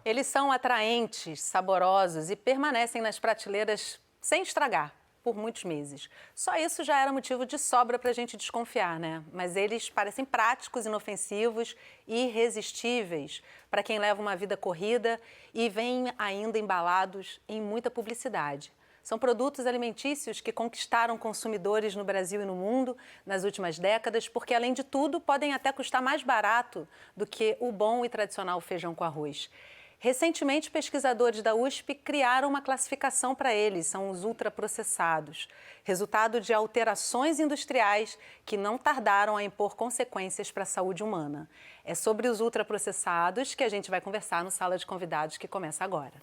Eles são atraentes, saborosos e permanecem nas prateleiras sem estragar por muitos meses. Só isso já era motivo de sobra para a gente desconfiar, né? Mas eles parecem práticos, inofensivos e irresistíveis para quem leva uma vida corrida e vêm ainda embalados em muita publicidade. São produtos alimentícios que conquistaram consumidores no Brasil e no mundo nas últimas décadas, porque, além de tudo, podem até custar mais barato do que o bom e tradicional feijão com arroz. Recentemente, pesquisadores da USP criaram uma classificação para eles, são os ultraprocessados, resultado de alterações industriais que não tardaram a impor consequências para a saúde humana. É sobre os ultraprocessados que a gente vai conversar no Sala de Convidados, que começa agora.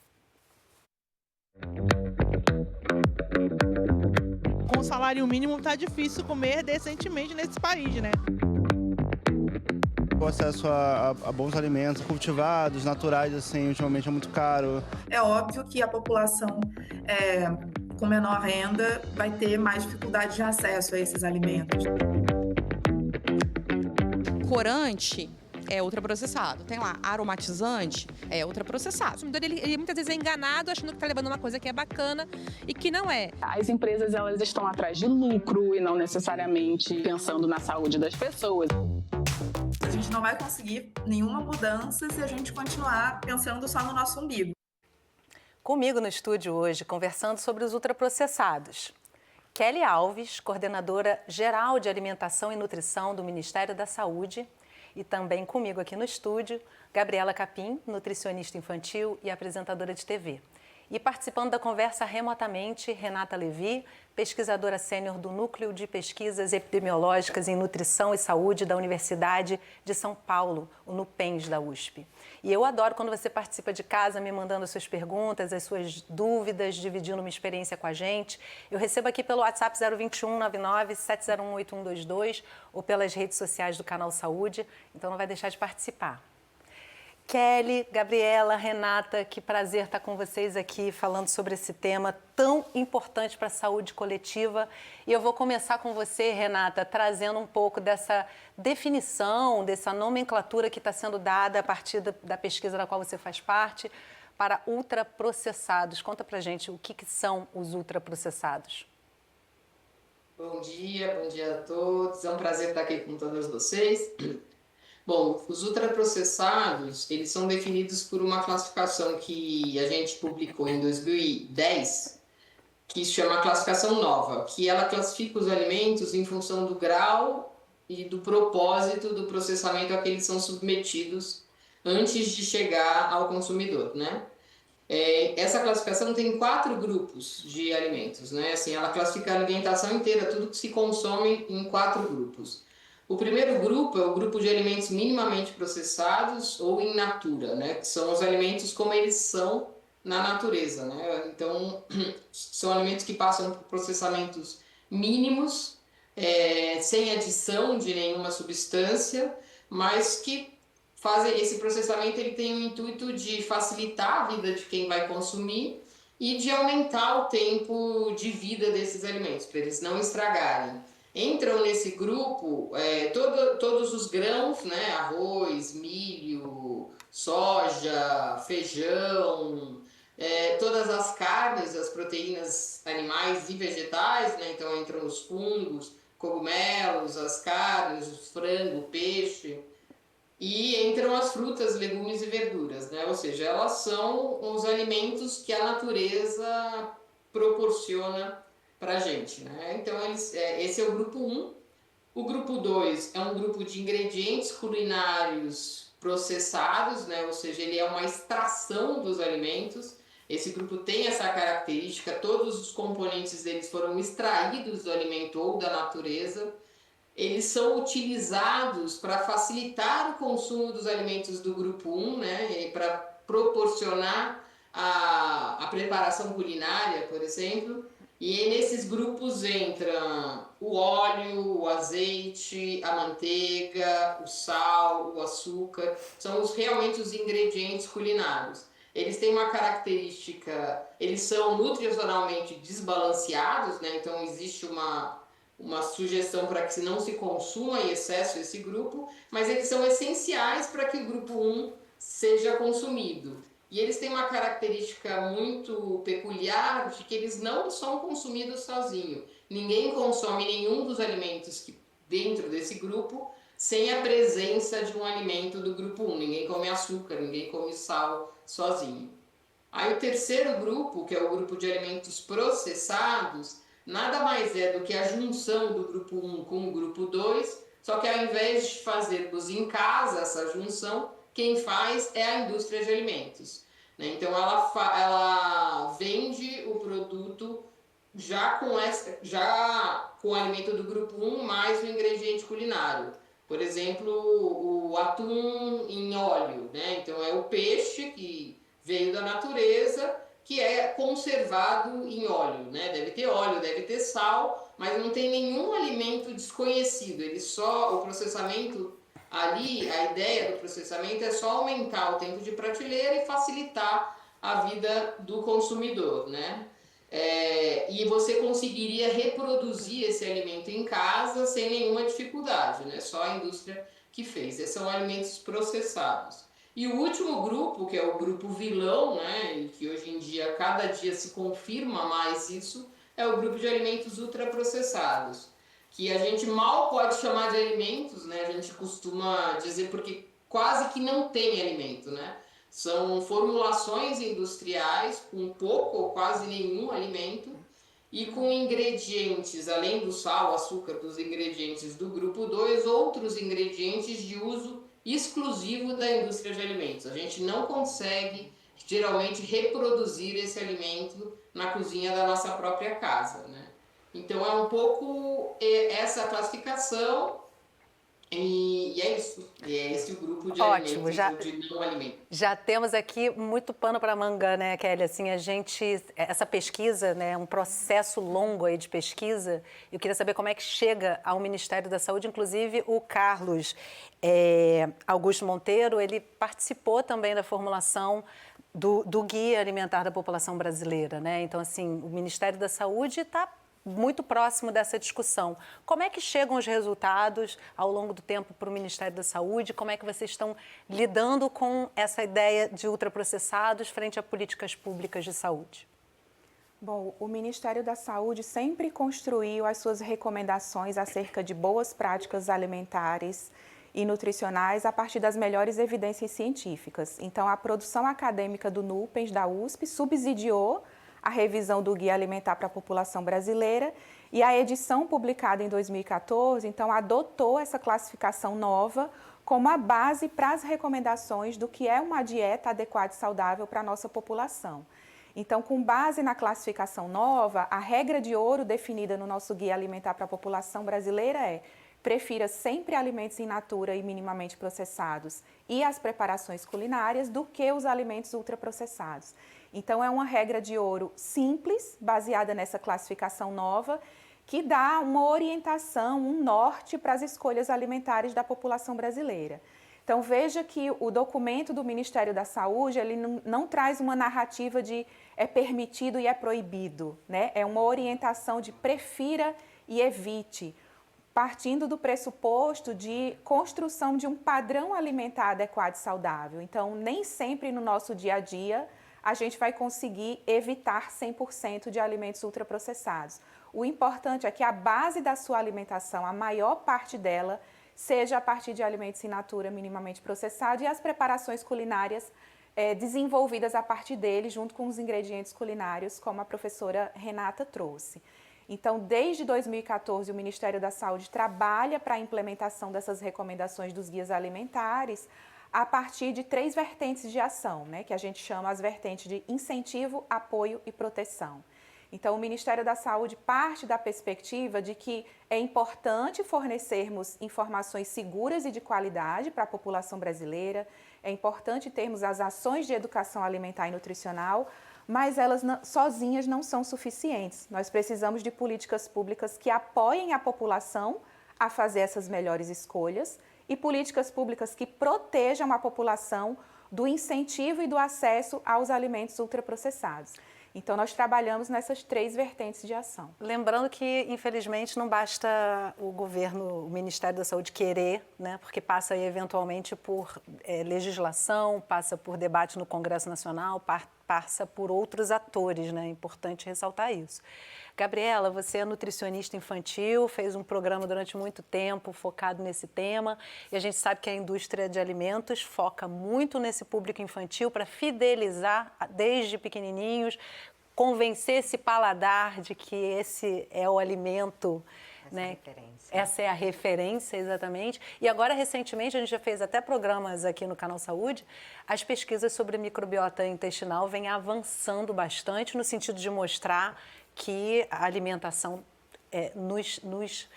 Com o salário mínimo tá difícil comer decentemente nesse país, né? O acesso a bons alimentos cultivados, naturais, assim, ultimamente é muito caro. É óbvio que a população com menor renda vai ter mais dificuldade de acesso a esses alimentos. Corante é ultraprocessado. Tem lá, aromatizante é ultraprocessado. O consumidor, ele muitas vezes é enganado achando que está levando uma coisa que é bacana e que não é. As empresas, elas estão atrás de lucro e não necessariamente pensando na saúde das pessoas. A gente não vai conseguir nenhuma mudança se a gente continuar pensando só no nosso umbigo. Comigo no estúdio hoje, conversando sobre os ultraprocessados. Kelly Alves, coordenadora geral de alimentação e nutrição do Ministério da Saúde. E também comigo aqui no estúdio, Gabriela Capim, nutricionista infantil e apresentadora de TV. E participando da conversa remotamente, Renata Levi, pesquisadora sênior do Núcleo de Pesquisas Epidemiológicas em Nutrição e Saúde da Universidade de São Paulo, o NUPENS da USP. E eu adoro quando você participa de casa, me mandando as suas perguntas, as suas dúvidas, dividindo uma experiência com a gente. Eu recebo aqui pelo WhatsApp 021 99 701 8122 ou pelas redes sociais do Canal Saúde, então não vai deixar de participar. Kelly, Gabriela, Renata, que prazer estar com vocês aqui falando sobre esse tema tão importante para a saúde coletiva. E eu vou começar com você, Renata, trazendo um pouco dessa definição, dessa nomenclatura que está sendo dada a partir da pesquisa da qual você faz parte para ultraprocessados. Conta pra gente o que são os ultraprocessados. Bom dia a todos. É um prazer estar aqui com todos vocês. Bom, os ultraprocessados, eles são definidos por uma classificação que a gente publicou em 2010, que se chama classificação nova, que ela classifica os alimentos em função do grau e do propósito do processamento a que eles são submetidos antes de chegar ao consumidor, né? Essa classificação tem 4 grupos de alimentos, né? Assim, ela classifica a alimentação inteira, tudo que se consome em 4 grupos. O primeiro grupo é o grupo de alimentos minimamente processados ou in natura, né? Que são os alimentos como eles são na natureza, né? Então, são alimentos que passam por processamentos mínimos, sem adição de nenhuma substância, mas que fazem esse processamento, ele tem o intuito de facilitar a vida de quem vai consumir e de aumentar o tempo de vida desses alimentos, para eles não estragarem. Entram nesse grupo todos os grãos, né? Arroz, milho, soja, feijão, todas as carnes, as proteínas animais e vegetais, né? Então entram os fungos, cogumelos, as carnes, o frango, o peixe, e entram as frutas, legumes e verduras, né? Ou seja, elas são os alimentos que a natureza proporciona para a gente, né? Então, esse é o grupo 1. O grupo 2 é um grupo de ingredientes culinários processados, né? Ou seja, ele é uma extração dos alimentos. Esse grupo tem essa característica, todos os componentes deles foram extraídos do alimento ou da natureza. Eles são utilizados para facilitar o consumo dos alimentos do grupo 1, né? Para proporcionar a preparação culinária, por exemplo. E nesses grupos entram o óleo, o azeite, a manteiga, o sal, o açúcar. São realmente os ingredientes culinários. Eles têm uma característica, eles são nutricionalmente desbalanceados, né? Então existe uma sugestão para que não se consuma em excesso esse grupo, mas eles são essenciais para que o grupo 1 seja consumido. E eles têm uma característica muito peculiar de que eles não são consumidos sozinhos. Ninguém consome nenhum dos alimentos que dentro desse grupo sem a presença de um alimento do grupo 1. Ninguém come açúcar, ninguém come sal sozinho. Aí o terceiro grupo, que é o grupo de alimentos processados, nada mais é do que a junção do grupo 1 com o grupo 2, só que ao invés de fazermos em casa essa junção, quem faz é a indústria de alimentos. Então ela vende o produto já com o alimento do grupo 1 mais o ingrediente culinário. Por exemplo, o atum em óleo, né? Então é o peixe que veio da natureza, que é conservado em óleo, né? Deve ter óleo, deve ter sal, mas não tem nenhum alimento desconhecido. O processamento ali, a ideia do processamento é só aumentar o tempo de prateleira e facilitar a vida do consumidor, né? E você conseguiria reproduzir esse alimento em casa sem nenhuma dificuldade, né? Só a indústria que fez. Esses são alimentos processados. E o último grupo, que é o grupo vilão, né? E que hoje em dia, cada dia se confirma mais isso, é o grupo de alimentos ultraprocessados, que a gente mal pode chamar de alimentos, né? A gente costuma dizer porque quase que não tem alimento, né? São formulações industriais com pouco ou quase nenhum alimento e com ingredientes, além do sal, açúcar, dos ingredientes do grupo 2, outros ingredientes de uso exclusivo da indústria de alimentos. A gente não consegue, geralmente, reproduzir esse alimento na cozinha da nossa própria casa, né? Então, é um pouco essa classificação e é isso. E é esse o grupo de Ótimo, alimentos de não alimento. Já temos aqui muito pano para manga, né, Kelly? Assim, essa pesquisa, né, um processo longo aí de pesquisa. Eu queria saber como é que chega ao Ministério da Saúde. Inclusive, o Carlos Augusto Monteiro, ele participou também da formulação do Guia Alimentar da População Brasileira, né? Então, assim, o Ministério da Saúde está muito próximo dessa discussão. Como é que chegam os resultados ao longo do tempo para o Ministério da Saúde? Como é que vocês estão lidando com essa ideia de ultraprocessados frente a políticas públicas de saúde? Bom, o Ministério da Saúde sempre construiu as suas recomendações acerca de boas práticas alimentares e nutricionais a partir das melhores evidências científicas. Então, a produção acadêmica do NUPENS, da USP, subsidiou a revisão do Guia Alimentar para a População Brasileira e a edição publicada em 2014, então, adotou essa classificação nova como a base para as recomendações do que é uma dieta adequada e saudável para a nossa população. Então, com base na classificação nova, a regra de ouro definida no nosso Guia Alimentar para a População Brasileira é: prefira sempre alimentos in natura e minimamente processados e as preparações culinárias do que os alimentos ultraprocessados. Então, é uma regra de ouro simples, baseada nessa classificação nova, que dá uma orientação, um norte para as escolhas alimentares da população brasileira. Então, veja que o documento do Ministério da Saúde, ele não traz uma narrativa de é permitido e é proibido, né? É uma orientação de prefira e evite, partindo do pressuposto de construção de um padrão alimentar adequado e saudável. Então, nem sempre no nosso dia a dia a gente vai conseguir evitar 100% de alimentos ultraprocessados. O importante é que a base da sua alimentação, a maior parte dela, seja a partir de alimentos in natura minimamente processados e as preparações culinárias desenvolvidas a partir dele, junto com os ingredientes culinários, como a professora Renata trouxe. Então, desde 2014, o Ministério da Saúde trabalha para a implementação dessas recomendações dos guias alimentares a partir de 3 vertentes de ação, né, que a gente chama as vertentes de incentivo, apoio e proteção. Então, o Ministério da Saúde parte da perspectiva de que é importante fornecermos informações seguras e de qualidade para a população brasileira, é importante termos as ações de educação alimentar e nutricional, mas elas sozinhas não são suficientes. Nós precisamos de políticas públicas que apoiem a população a fazer essas melhores escolhas e políticas públicas que protejam a população do incentivo e do acesso aos alimentos ultraprocessados. Então, nós trabalhamos nessas 3 vertentes de ação. Lembrando que, infelizmente, não basta o governo, o Ministério da Saúde querer, né? Porque passa aí, eventualmente por legislação, passa por debate no Congresso Nacional, passa por outros atores, né? É importante ressaltar isso. Gabriela, você é nutricionista infantil, fez um programa durante muito tempo focado nesse tema e a gente sabe que a indústria de alimentos foca muito nesse público infantil para fidelizar desde pequenininhos, convencer esse paladar de que esse é o alimento, né? Essa é a referência, exatamente. E agora, recentemente, a gente já fez até programas aqui no Canal Saúde, as pesquisas sobre microbiota intestinal vêm avançando bastante no sentido de mostrar que a alimentação nos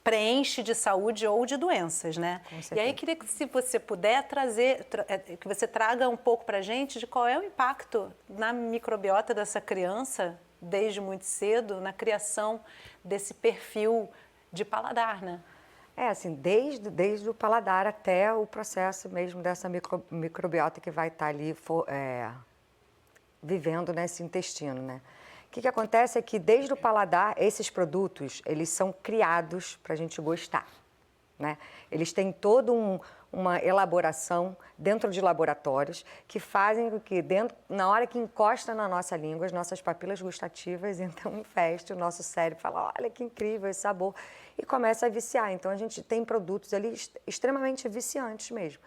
preenche de saúde ou de doenças, né? E aí, queria que, se você puder, que você traga um pouco para a gente de qual é o impacto na microbiota dessa criança, desde muito cedo, na criação desse perfil de paladar, né? Assim, desde o paladar até o processo mesmo dessa microbiota que vai estar ali vivendo nesse intestino, né? O que acontece é que desde o paladar, esses produtos, eles são criados para a gente gostar, né? Eles têm toda uma elaboração dentro de laboratórios que fazem com que, na hora que encosta na nossa língua, as nossas papilas gustativas, então infeste o nosso cérebro, fala, olha que incrível esse sabor, e começa a viciar. Então, a gente tem produtos ali extremamente viciantes mesmo,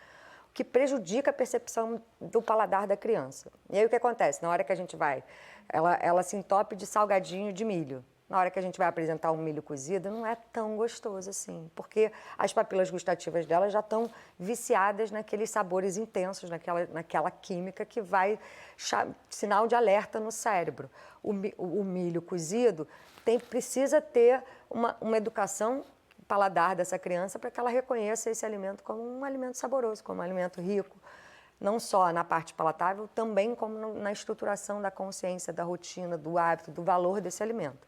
o que prejudica a percepção do paladar da criança. E aí, o que acontece? Na hora que a gente vai, ela se entope de salgadinho de milho. Na hora que a gente vai apresentar um milho cozido, não é tão gostoso assim, porque as papilas gustativas dela já estão viciadas naqueles sabores intensos, naquela química que vai sinal de alerta no cérebro. O milho cozido precisa ter uma educação paladar dessa criança para que ela reconheça esse alimento como um alimento saboroso, como um alimento rico, não só na parte palatável, também como na estruturação da consciência, da rotina, do hábito, do valor desse alimento.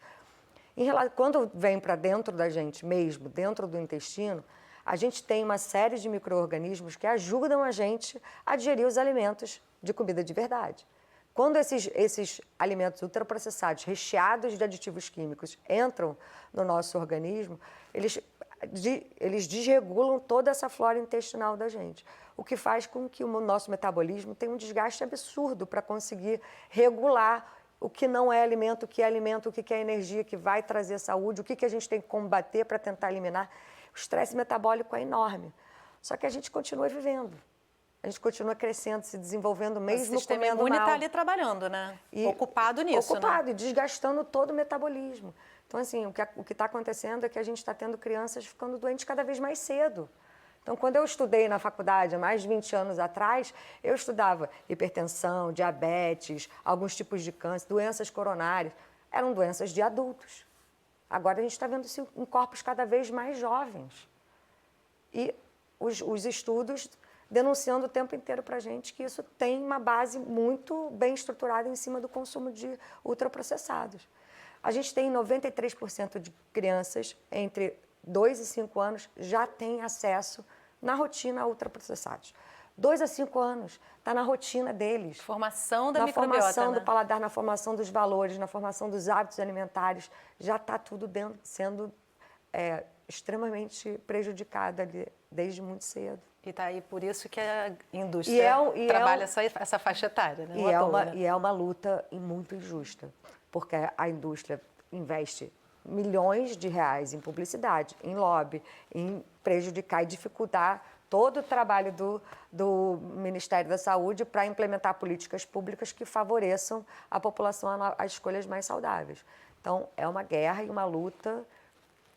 Quando vem para dentro da gente mesmo, dentro do intestino, a gente tem uma série de micro-organismos que ajudam a gente a digerir os alimentos de comida de verdade. Quando esses alimentos ultraprocessados, recheados de aditivos químicos, entram no nosso organismo, eles desregulam toda essa flora intestinal da gente, o que faz com que o nosso metabolismo tenha um desgaste absurdo para conseguir regular o que não é alimento, o que é energia, que vai trazer saúde, o que a gente tem que combater para tentar eliminar. O estresse metabólico é enorme. Só que a gente continua vivendo. A gente continua crescendo, se desenvolvendo, mesmo comendo mal. O sistema imune está ali trabalhando, né? Ocupado nisso, ocupado, né? E desgastando todo o metabolismo. Então, assim, o que está acontecendo é que a gente está tendo crianças ficando doentes cada vez mais cedo. Então, quando eu estudei na faculdade, há mais de 20 anos atrás, eu estudava hipertensão, diabetes, alguns tipos de câncer, doenças coronárias. Eram doenças de adultos. Agora, a gente está vendo isso em corpos cada vez mais jovens. E os estudos denunciando o tempo inteiro para a gente que isso tem uma base muito bem estruturada em cima do consumo de ultraprocessados. A gente tem 93% de crianças entre 2 e 5 anos já têm acesso na rotina a ultraprocessados. 2 a 5 anos, está na rotina deles. Formação da microbiota, na formação né? do paladar, na formação dos valores, na formação dos hábitos alimentares, já está tudo sendo extremamente prejudicado ali, desde muito cedo. E está aí por isso que a indústria trabalha essa faixa etária, né? E é uma luta muito injusta, porque a indústria investe milhões de reais em publicidade, em lobby, em prejudicar e dificultar todo o trabalho do Ministério da Saúde para implementar políticas públicas que favoreçam a população a escolhas mais saudáveis. Então, é uma guerra e uma luta.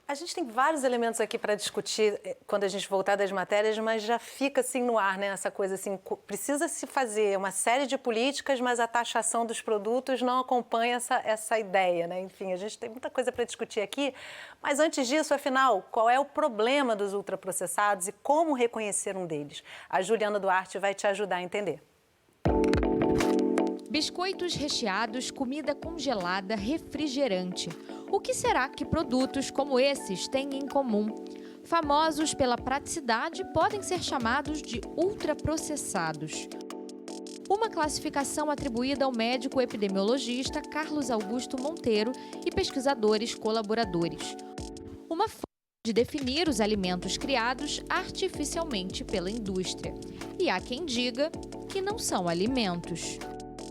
A gente tem vários elementos aqui para discutir quando a gente voltar das matérias, mas já fica assim no ar, né? Essa coisa assim, precisa se fazer uma série de políticas, mas a taxação dos produtos não acompanha essa ideia, né? Enfim, a gente tem muita coisa para discutir aqui, mas antes disso, afinal, qual é o problema dos ultraprocessados e como reconhecer um deles? A Juliana Duarte vai te ajudar a entender. Biscoitos recheados, comida congelada, refrigerante. O que será que produtos como esses têm em comum? Famosos pela praticidade, podem ser chamados de ultraprocessados. Uma classificação atribuída ao médico epidemiologista Carlos Augusto Monteiro e pesquisadores colaboradores. Uma forma de definir os alimentos criados artificialmente pela indústria. E há quem diga que não são alimentos.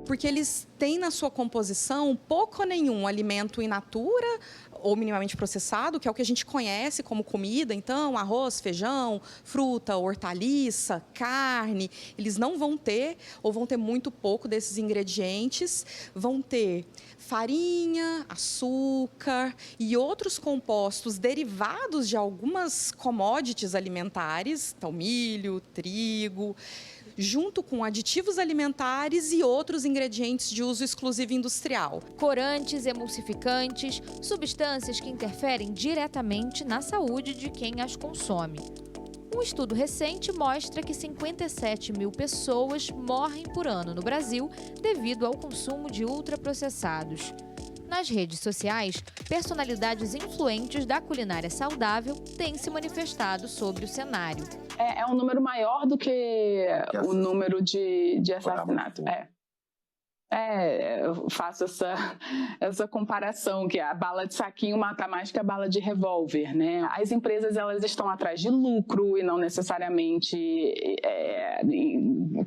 Porque eles têm na sua composição pouco ou nenhum alimento in natura ou minimamente processado, que é o que a gente conhece como comida, então arroz, feijão, fruta, hortaliça, carne, eles não vão ter ou vão ter muito pouco desses ingredientes, vão ter farinha, açúcar e outros compostos derivados de algumas commodities alimentares, então milho, trigo, junto com aditivos alimentares e outros ingredientes de uso exclusivo industrial. Corantes, emulsificantes, substâncias que interferem diretamente na saúde de quem as consome. Um estudo recente mostra que 57 mil pessoas morrem por ano no Brasil devido ao consumo de ultraprocessados. Nas redes sociais, personalidades influentes da culinária saudável têm se manifestado sobre o cenário. É um número maior do que o número de assassinato. Eu faço essa comparação, que a bala de saquinho mata mais que a bala de revólver, né? As empresas, elas estão atrás de lucro e não necessariamente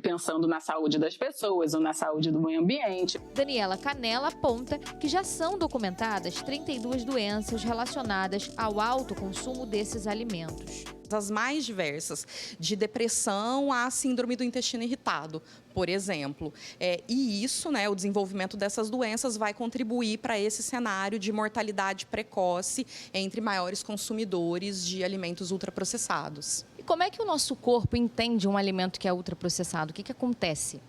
pensando na saúde das pessoas ou na saúde do meio ambiente. Daniela Canella aponta que já são documentadas 32 doenças relacionadas ao alto consumo desses alimentos. As mais diversas, de depressão à síndrome do intestino irritado, por exemplo. E isso, o desenvolvimento dessas doenças vai contribuir para esse cenário de mortalidade precoce entre maiores consumidores de alimentos ultraprocessados. E como é que o nosso corpo entende um alimento que é ultraprocessado? O que acontece?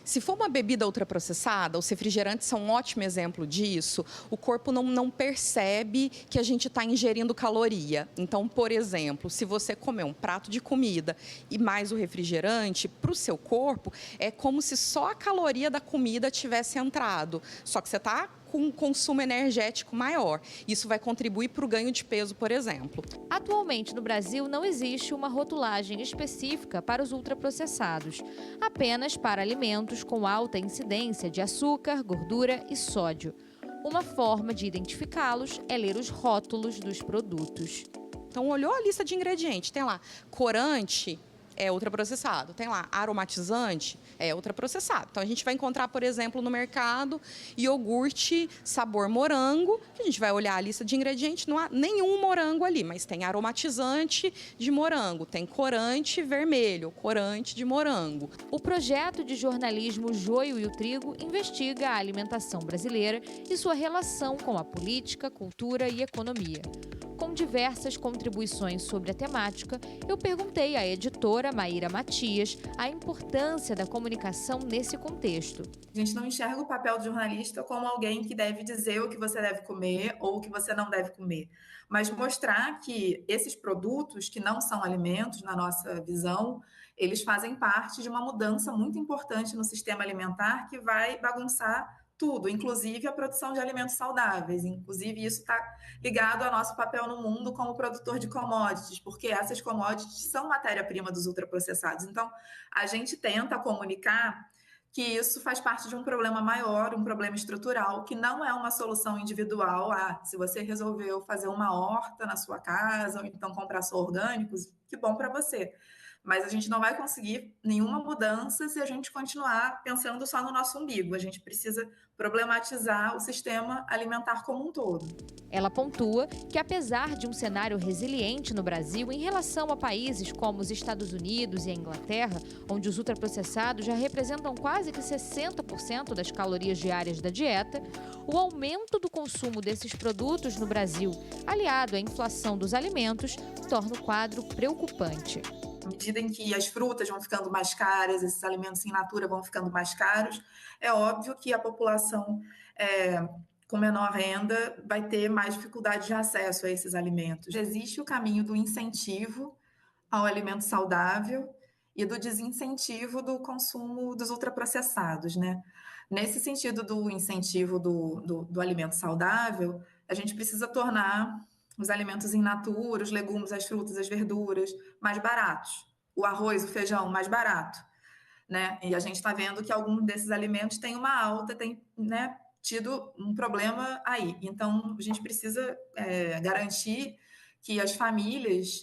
Se for uma bebida ultraprocessada, os refrigerantes são um ótimo exemplo disso, o corpo não percebe que a gente está ingerindo caloria. Então, por exemplo, se você comer um prato de comida e mais o refrigerante, para o seu corpo, é como se só a caloria da comida tivesse entrado. Só que você está com um consumo energético maior. Isso vai contribuir para o ganho de peso, por exemplo. Atualmente, no Brasil, não existe uma rotulagem específica para os ultraprocessados, apenas para alimentos com alta incidência de açúcar, gordura e sódio. Uma forma de identificá-los é ler os rótulos dos produtos. Então, olhou a lista de ingredientes, tem lá corante, é ultraprocessado. Tem lá aromatizante, é ultraprocessado. Então, a gente vai encontrar, por exemplo, no mercado, iogurte sabor morango, que a gente vai olhar a lista de ingredientes, não há nenhum morango ali, mas tem aromatizante de morango, tem corante vermelho, corante de morango. O projeto de jornalismo Joio e o Trigo investiga a alimentação brasileira e sua relação com a política, cultura e economia. Com diversas contribuições sobre a temática, eu perguntei à editora Maíra Matias a importância da comunicação nesse contexto. A gente não enxerga o papel do jornalista como alguém que deve dizer o que você deve comer ou o que você não deve comer, mas mostrar que esses produtos, que não são alimentos na nossa visão, eles fazem parte de uma mudança muito importante no sistema alimentar que vai bagunçar tudo, inclusive a produção de alimentos saudáveis. Inclusive, isso está ligado ao nosso papel no mundo como produtor de commodities, porque essas commodities são matéria-prima dos ultraprocessados. Então, a gente tenta comunicar que isso faz parte de um problema maior, um problema estrutural, que não é uma solução individual. Se você resolveu fazer uma horta na sua casa, ou então comprar só orgânicos, que bom para você. Mas a gente não vai conseguir nenhuma mudança se a gente continuar pensando só no nosso umbigo. A gente precisa problematizar o sistema alimentar como um todo. Ela pontua que, apesar de um cenário resiliente no Brasil em relação a países como os Estados Unidos e a Inglaterra, onde os ultraprocessados já representam quase que 60% das calorias diárias da dieta, o aumento do consumo desses produtos no Brasil, aliado à inflação dos alimentos, torna o quadro preocupante. À medida em que as frutas vão ficando mais caras, esses alimentos in natura vão ficando mais caros, é óbvio que a população com menor renda vai ter mais dificuldade de acesso a esses alimentos. Existe o caminho do incentivo ao alimento saudável e do desincentivo do consumo dos ultraprocessados, né? Nesse sentido do incentivo do alimento saudável, a gente precisa tornar os alimentos in natura, os legumes, as frutas, as verduras mais baratos. O arroz, o feijão mais barato. né? E a gente está vendo que alguns desses alimentos têm uma alta, tem, né, tido um problema aí. Então, a gente precisa garantir que as famílias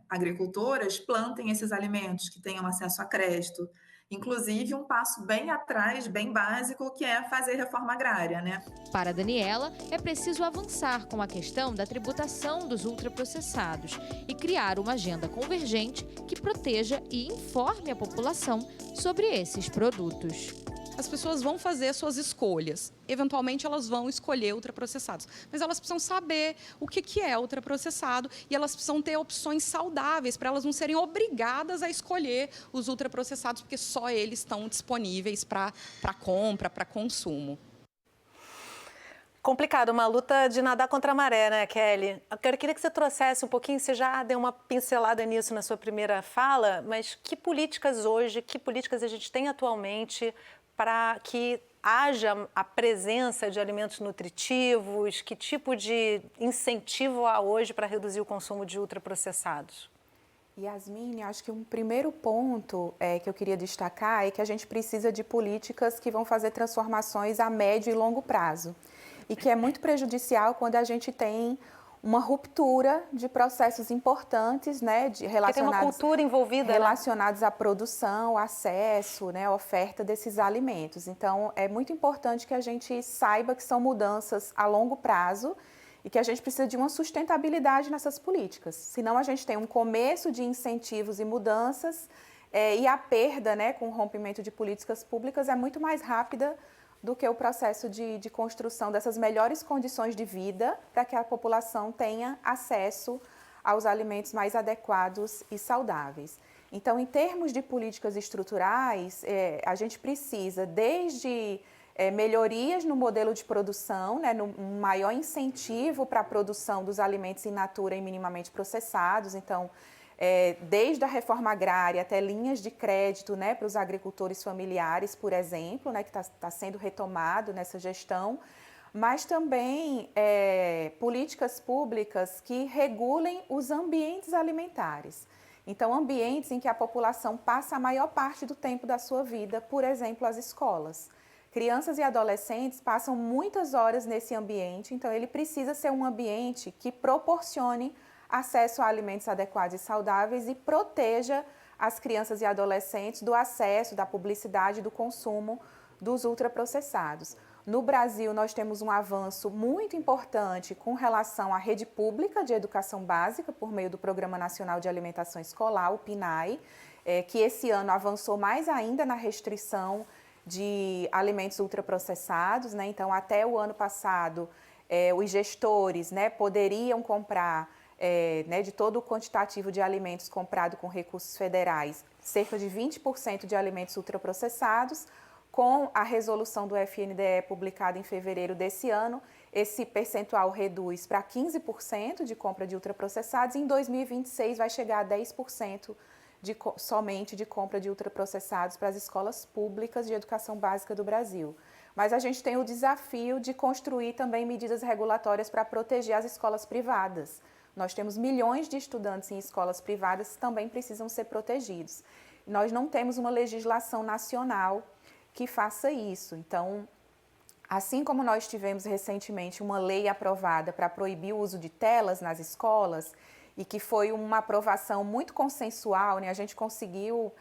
agricultoras plantem esses alimentos, que tenham acesso a crédito. Inclusive, um passo bem atrás, bem básico, que é fazer reforma agrária, né? Para Daniela, é preciso avançar com a questão da tributação dos ultraprocessados e criar uma agenda convergente que proteja e informe a população sobre esses produtos. As pessoas vão fazer suas escolhas. Eventualmente, elas vão escolher ultraprocessados. Mas elas precisam saber o que é ultraprocessado e elas precisam ter opções saudáveis para elas não serem obrigadas a escolher os ultraprocessados, porque só eles estão disponíveis para compra, para consumo. Complicado, uma luta de nadar contra a maré, né, Kelly? Eu queria que você trouxesse um pouquinho, você já deu uma pincelada nisso na sua primeira fala, mas que políticas hoje, que políticas a gente tem atualmente para que haja a presença de alimentos nutritivos? Que tipo de incentivo há hoje para reduzir o consumo de ultraprocessados? Yasmine, acho que um primeiro ponto que eu queria destacar é que a gente precisa de políticas que vão fazer transformações a médio e longo prazo. E que é muito prejudicial quando a gente tem uma ruptura de processos importantes, né, tem uma cultura envolvida, relacionados à produção, acesso, né, oferta desses alimentos. Então, é muito importante que a gente saiba que são mudanças a longo prazo e que a gente precisa de uma sustentabilidade nessas políticas. Senão, a gente tem um começo de incentivos e mudanças e a perda, né, com o rompimento de políticas públicas é muito mais rápida do que o processo de construção dessas melhores condições de vida para que a população tenha acesso aos alimentos mais adequados e saudáveis. Então, em termos de políticas estruturais, a gente precisa desde melhorias no modelo de produção, né, um maior incentivo para a produção dos alimentos in natura e minimamente processados. Então, desde a reforma agrária até linhas de crédito, né, para os agricultores familiares, por exemplo, né, que está sendo retomado nessa gestão, mas também políticas públicas que regulem os ambientes alimentares. Então, ambientes em que a população passa a maior parte do tempo da sua vida, por exemplo, as escolas. Crianças e adolescentes passam muitas horas nesse ambiente, então ele precisa ser um ambiente que proporcione acesso a alimentos adequados e saudáveis e proteja as crianças e adolescentes do acesso, da publicidade, do consumo dos ultraprocessados. No Brasil, nós temos um avanço muito importante com relação à rede pública de educação básica, por meio do Programa Nacional de Alimentação Escolar, o PNAE, que esse ano avançou mais ainda na restrição de alimentos ultraprocessados, né? Então, até o ano passado, os gestores, né, poderiam comprar de todo o quantitativo de alimentos comprado com recursos federais, cerca de 20% de alimentos ultraprocessados. Com a resolução do FNDE publicada em fevereiro desse ano, esse percentual reduz para 15% de compra de ultraprocessados e em 2026 vai chegar a 10% somente de compra de ultraprocessados para as escolas públicas de educação básica do Brasil. Mas a gente tem o desafio de construir também medidas regulatórias para proteger as escolas privadas. Nós temos milhões de estudantes em escolas privadas que também precisam ser protegidos. Nós não temos uma legislação nacional que faça isso. Então, assim como nós tivemos recentemente uma lei aprovada para proibir o uso de telas nas escolas, e que foi uma aprovação muito consensual, né? A gente conseguiu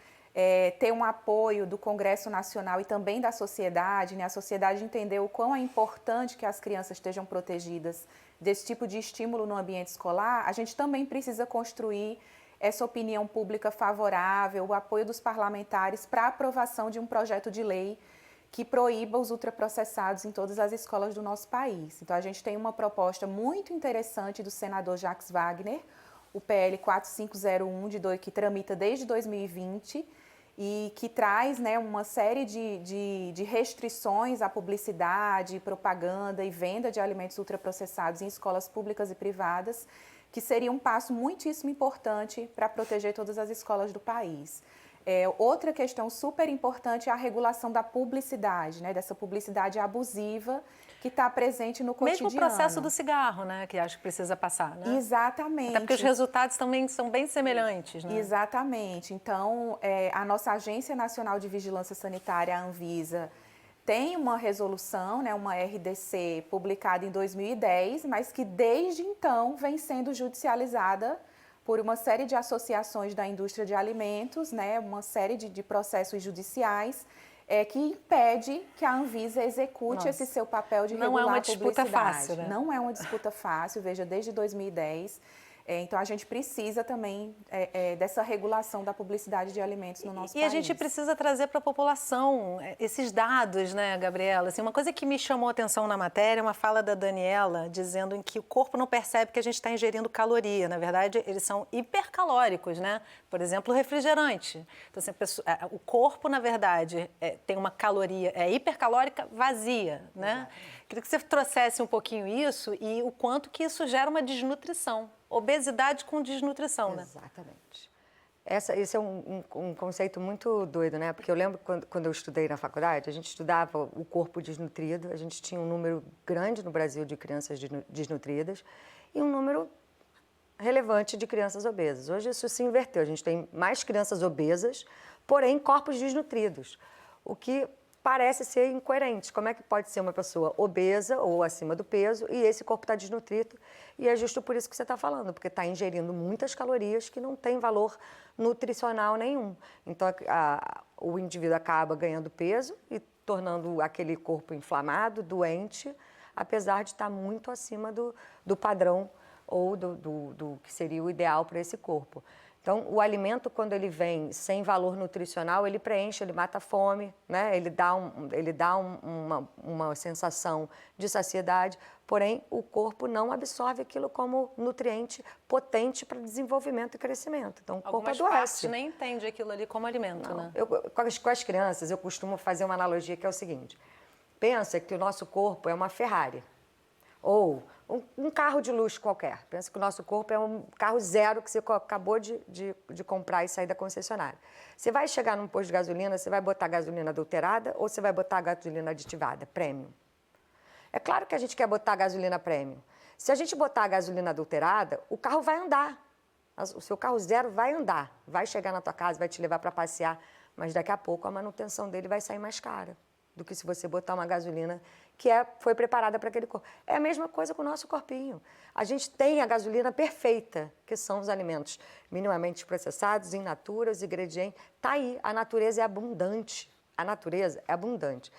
ter um apoio do Congresso Nacional e também da sociedade, né? A sociedade entendeu o quão é importante que as crianças estejam protegidas desse tipo de estímulo no ambiente escolar. A gente também precisa construir essa opinião pública favorável, o apoio dos parlamentares para a aprovação de um projeto de lei que proíba os ultraprocessados em todas as escolas do nosso país. Então, a gente tem uma proposta muito interessante do senador Jacques Wagner, o PL 4501, que tramita desde 2020 e que traz, né, uma série de restrições à publicidade, propaganda e venda de alimentos ultraprocessados em escolas públicas e privadas, que seria um passo muitíssimo importante para proteger todas as escolas do país. Outra questão super importante é a regulação da publicidade, né? Dessa publicidade abusiva que está presente no cotidiano. Mesmo o processo do cigarro, né? Que acho que precisa passar, né? Exatamente. Até porque os resultados também são bem semelhantes, né? Exatamente. Então, a nossa Agência Nacional de Vigilância Sanitária, a Anvisa, tem uma resolução, né, uma RDC, publicada em 2010, mas que desde então vem sendo judicializada por uma série de associações da indústria de alimentos, né, uma série de processos judiciais, que impede que a Anvisa execute esse seu papel de regular a publicidade. Não é uma disputa fácil, né? Não é uma disputa fácil, veja, desde 2010. Então, a gente precisa também dessa regulação da publicidade de alimentos no nosso país. E a gente precisa trazer para a população esses dados, né, Gabriela? Assim, uma coisa que me chamou a atenção na matéria é uma fala da Daniela dizendo que o corpo não percebe que a gente está ingerindo caloria. Na verdade, eles são hipercalóricos, né? Por exemplo, o refrigerante. Então, assim, o corpo, na verdade, tem uma caloria hipercalórica vazia, né? Queria que você trouxesse um pouquinho isso e o quanto que isso gera uma desnutrição. Obesidade com desnutrição, né? Exatamente. Esse é um conceito muito doido, né? Porque eu lembro quando eu estudei na faculdade, a gente estudava o corpo desnutrido, a gente tinha um número grande no Brasil de crianças desnutridas e um número relevante de crianças obesas. Hoje isso se inverteu, a gente tem mais crianças obesas, porém corpos desnutridos, o que parece ser incoerente. Como é que pode ser uma pessoa obesa ou acima do peso e esse corpo está desnutrido? E é justo por isso que você está falando, porque está ingerindo muitas calorias que não tem valor nutricional nenhum. Então, o indivíduo acaba ganhando peso e tornando aquele corpo inflamado, doente, apesar de estar muito acima do padrão ou do que seria o ideal para esse corpo. Então, o alimento, quando ele vem sem valor nutricional, ele preenche, ele mata a fome, né? Ele dá uma sensação de saciedade, porém, o corpo não absorve aquilo como nutriente potente para desenvolvimento e crescimento. Então, o corpo adoece. Algumas partes nem entende aquilo ali como alimento, não, né? Com as crianças, eu costumo fazer uma analogia que é o seguinte. Pensa que o nosso corpo é uma Ferrari. Ou um carro de luxo qualquer. Pensa que o nosso corpo é um carro zero que você acabou de comprar e sair da concessionária. Você vai chegar num posto de gasolina, você vai botar gasolina adulterada ou você vai botar gasolina aditivada, premium? É claro que a gente quer botar gasolina premium. Se a gente botar a gasolina adulterada, o carro vai andar. O seu carro zero vai andar. Vai chegar na tua casa, vai te levar para passear, mas daqui a pouco a manutenção dele vai sair mais cara do que se você botar uma gasolina que foi preparada para aquele corpo. É a mesma coisa com o nosso corpinho. A gente tem a gasolina perfeita, que são os alimentos minimamente processados, in natura, os ingredientes. Está aí, a natureza é abundante. A natureza é abundante.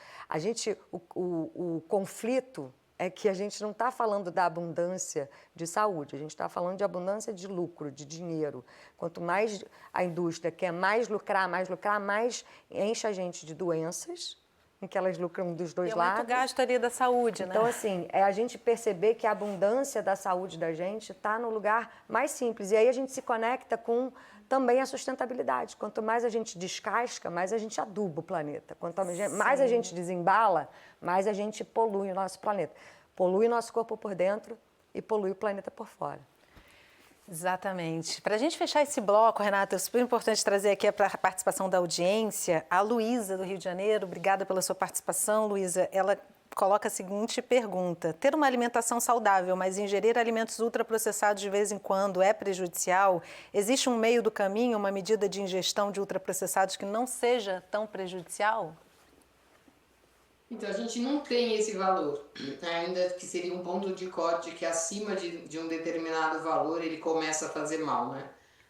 O conflito é que a gente não está falando da abundância de saúde, a gente está falando de abundância de lucro, de dinheiro. Quanto mais a indústria quer mais lucrar, mais enche a gente de doenças, em que elas lucram dos dois lados. É muito gasto ali da saúde, né? Então, assim, é a gente perceber que a abundância da saúde da gente está no lugar mais simples. E aí a gente se conecta com também a sustentabilidade. Quanto mais a gente descasca, mais a gente aduba o planeta. Quanto mais a gente desembala, mais a gente polui o nosso planeta. Polui o nosso corpo por dentro e polui o planeta por fora. Exatamente. Para a gente fechar esse bloco, Renata, é super importante trazer aqui a participação da audiência. A Luísa, do Rio de Janeiro, obrigada pela sua participação, Luísa. Ela coloca a seguinte pergunta: ter uma alimentação saudável, mas ingerir alimentos ultraprocessados de vez em quando é prejudicial? Existe um meio do caminho, uma medida de ingestão de ultraprocessados que não seja tão prejudicial? Então, a gente não tem esse valor, ainda que seria um ponto de corte que acima de um determinado valor ele começa a fazer mal, né?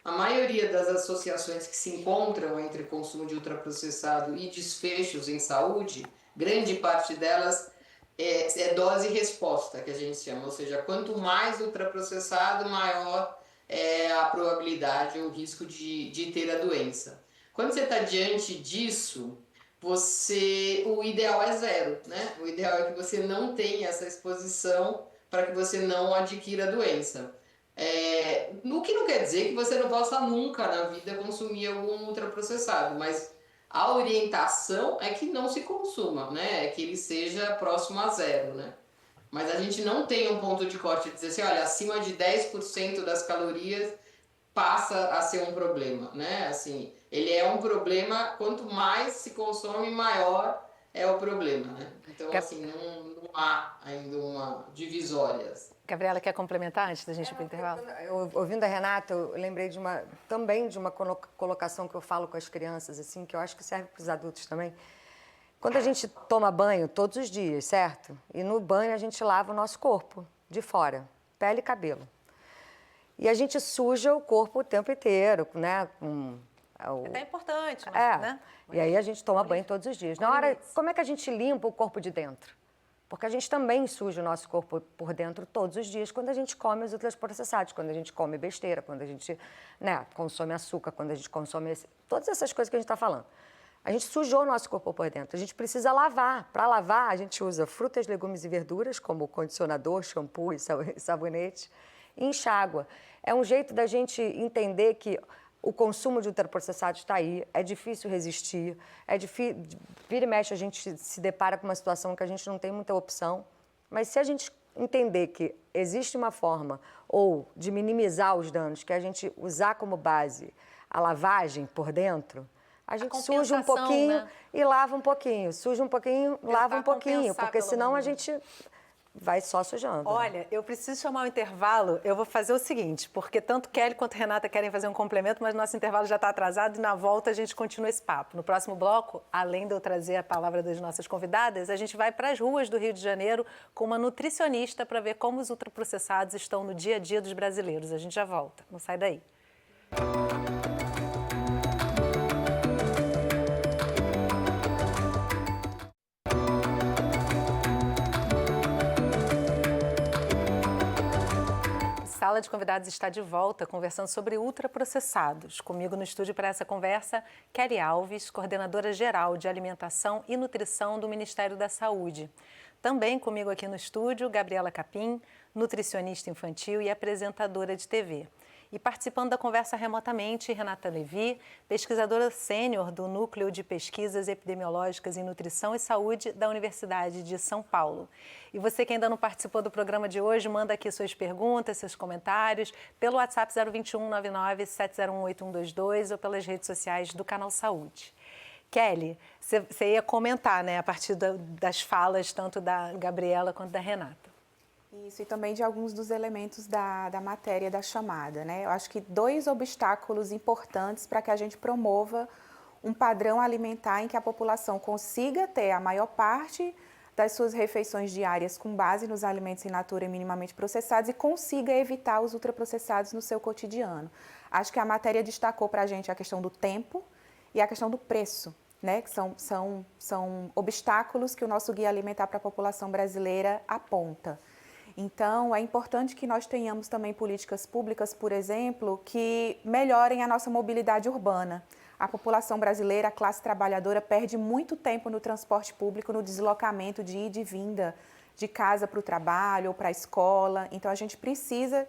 A maioria das associações que se encontram entre consumo de ultraprocessado e desfechos em saúde, grande parte delas é dose e resposta, que a gente chama, ou seja, quanto mais ultraprocessado, maior é a probabilidade ou o risco de ter a doença. Quando você está diante disso, o ideal é zero, né? O ideal é que você não tenha essa exposição para que você não adquira a doença. No que não quer dizer que você não possa nunca na vida consumir algum ultraprocessado, mas a orientação é que não se consuma, né? É que ele seja próximo a zero, né? Mas a gente não tem um ponto de corte de dizer assim, olha, acima de 10% das calorias passa a ser um problema, né? Assim, ele é um problema, quanto mais se consome, maior é o problema, né? Então, assim, não há ainda uma divisória. Gabriela, quer complementar antes da gente ir para o intervalo? Ouvindo a Renata, eu lembrei também de uma colocação que eu falo com as crianças, assim, que eu acho que serve para os adultos também. Quando a gente toma banho todos os dias, certo? E no banho a gente lava o nosso corpo, de fora, pele e cabelo. E a gente suja o corpo o tempo inteiro, né? É importante, né? E aí a gente toma banho todos os dias. Na hora, como é que a gente limpa o corpo de dentro? Porque a gente também suja o nosso corpo por dentro todos os dias quando a gente come os ultraprocessados, quando a gente come besteira, quando a gente, né, consome açúcar, quando a gente consome todas essas coisas que a gente está falando. A gente sujou o nosso corpo por dentro. A gente precisa lavar. Para lavar, a gente usa frutas, legumes e verduras, como condicionador, shampoo e sabonete, e enxágua. É um jeito da gente entender que o consumo de ultraprocessados está aí, é difícil resistir, vira e mexe a gente se depara com uma situação que a gente não tem muita opção, mas se a gente entender que existe uma forma ou de minimizar os danos, que é a gente usar como base a lavagem por dentro, a gente suja um pouquinho, né? E lava um pouquinho, suja um pouquinho, lava um pouquinho, porque senão a gente vai só sujando. Olha, eu preciso chamar o intervalo. Eu vou fazer o seguinte, porque tanto Kelly quanto Renata querem fazer um complemento, mas nosso intervalo já está atrasado e na volta a gente continua esse papo. No próximo bloco, além de eu trazer a palavra das nossas convidadas, a gente vai para as ruas do Rio de Janeiro com uma nutricionista para ver como os ultraprocessados estão no dia a dia dos brasileiros. A gente já volta. Não sai daí. Sala de Convidados está de volta conversando sobre ultraprocessados. Comigo no estúdio para essa conversa, Kelly Alves, coordenadora geral de alimentação e nutrição do Ministério da Saúde. Também comigo aqui no estúdio, Gabriela Capim, nutricionista infantil e apresentadora de TV. E participando da conversa remotamente, Renata Levi, pesquisadora sênior do Núcleo de Pesquisas Epidemiológicas em Nutrição e Saúde da Universidade de São Paulo. E você que ainda não participou do programa de hoje, manda aqui suas perguntas, seus comentários, pelo WhatsApp 021 99 701 8122 ou pelas redes sociais do Canal Saúde. Kelly, você ia comentar, né, a partir das falas tanto da Gabriela quanto da Renata. Isso, e também de alguns dos elementos da matéria da chamada, né? Eu acho que 2 obstáculos importantes para que a gente promova um padrão alimentar em que a população consiga ter a maior parte das suas refeições diárias com base nos alimentos in natura e minimamente processados e consiga evitar os ultraprocessados no seu cotidiano. Acho que a matéria destacou para a gente a questão do tempo e a questão do preço, né? Que são obstáculos que o nosso Guia Alimentar para a População Brasileira aponta. Então, é importante que nós tenhamos também políticas públicas, por exemplo, que melhorem a nossa mobilidade urbana. A população brasileira, a classe trabalhadora, perde muito tempo no transporte público, no deslocamento de ida e vinda de casa para o trabalho ou para a escola. Então, a gente precisa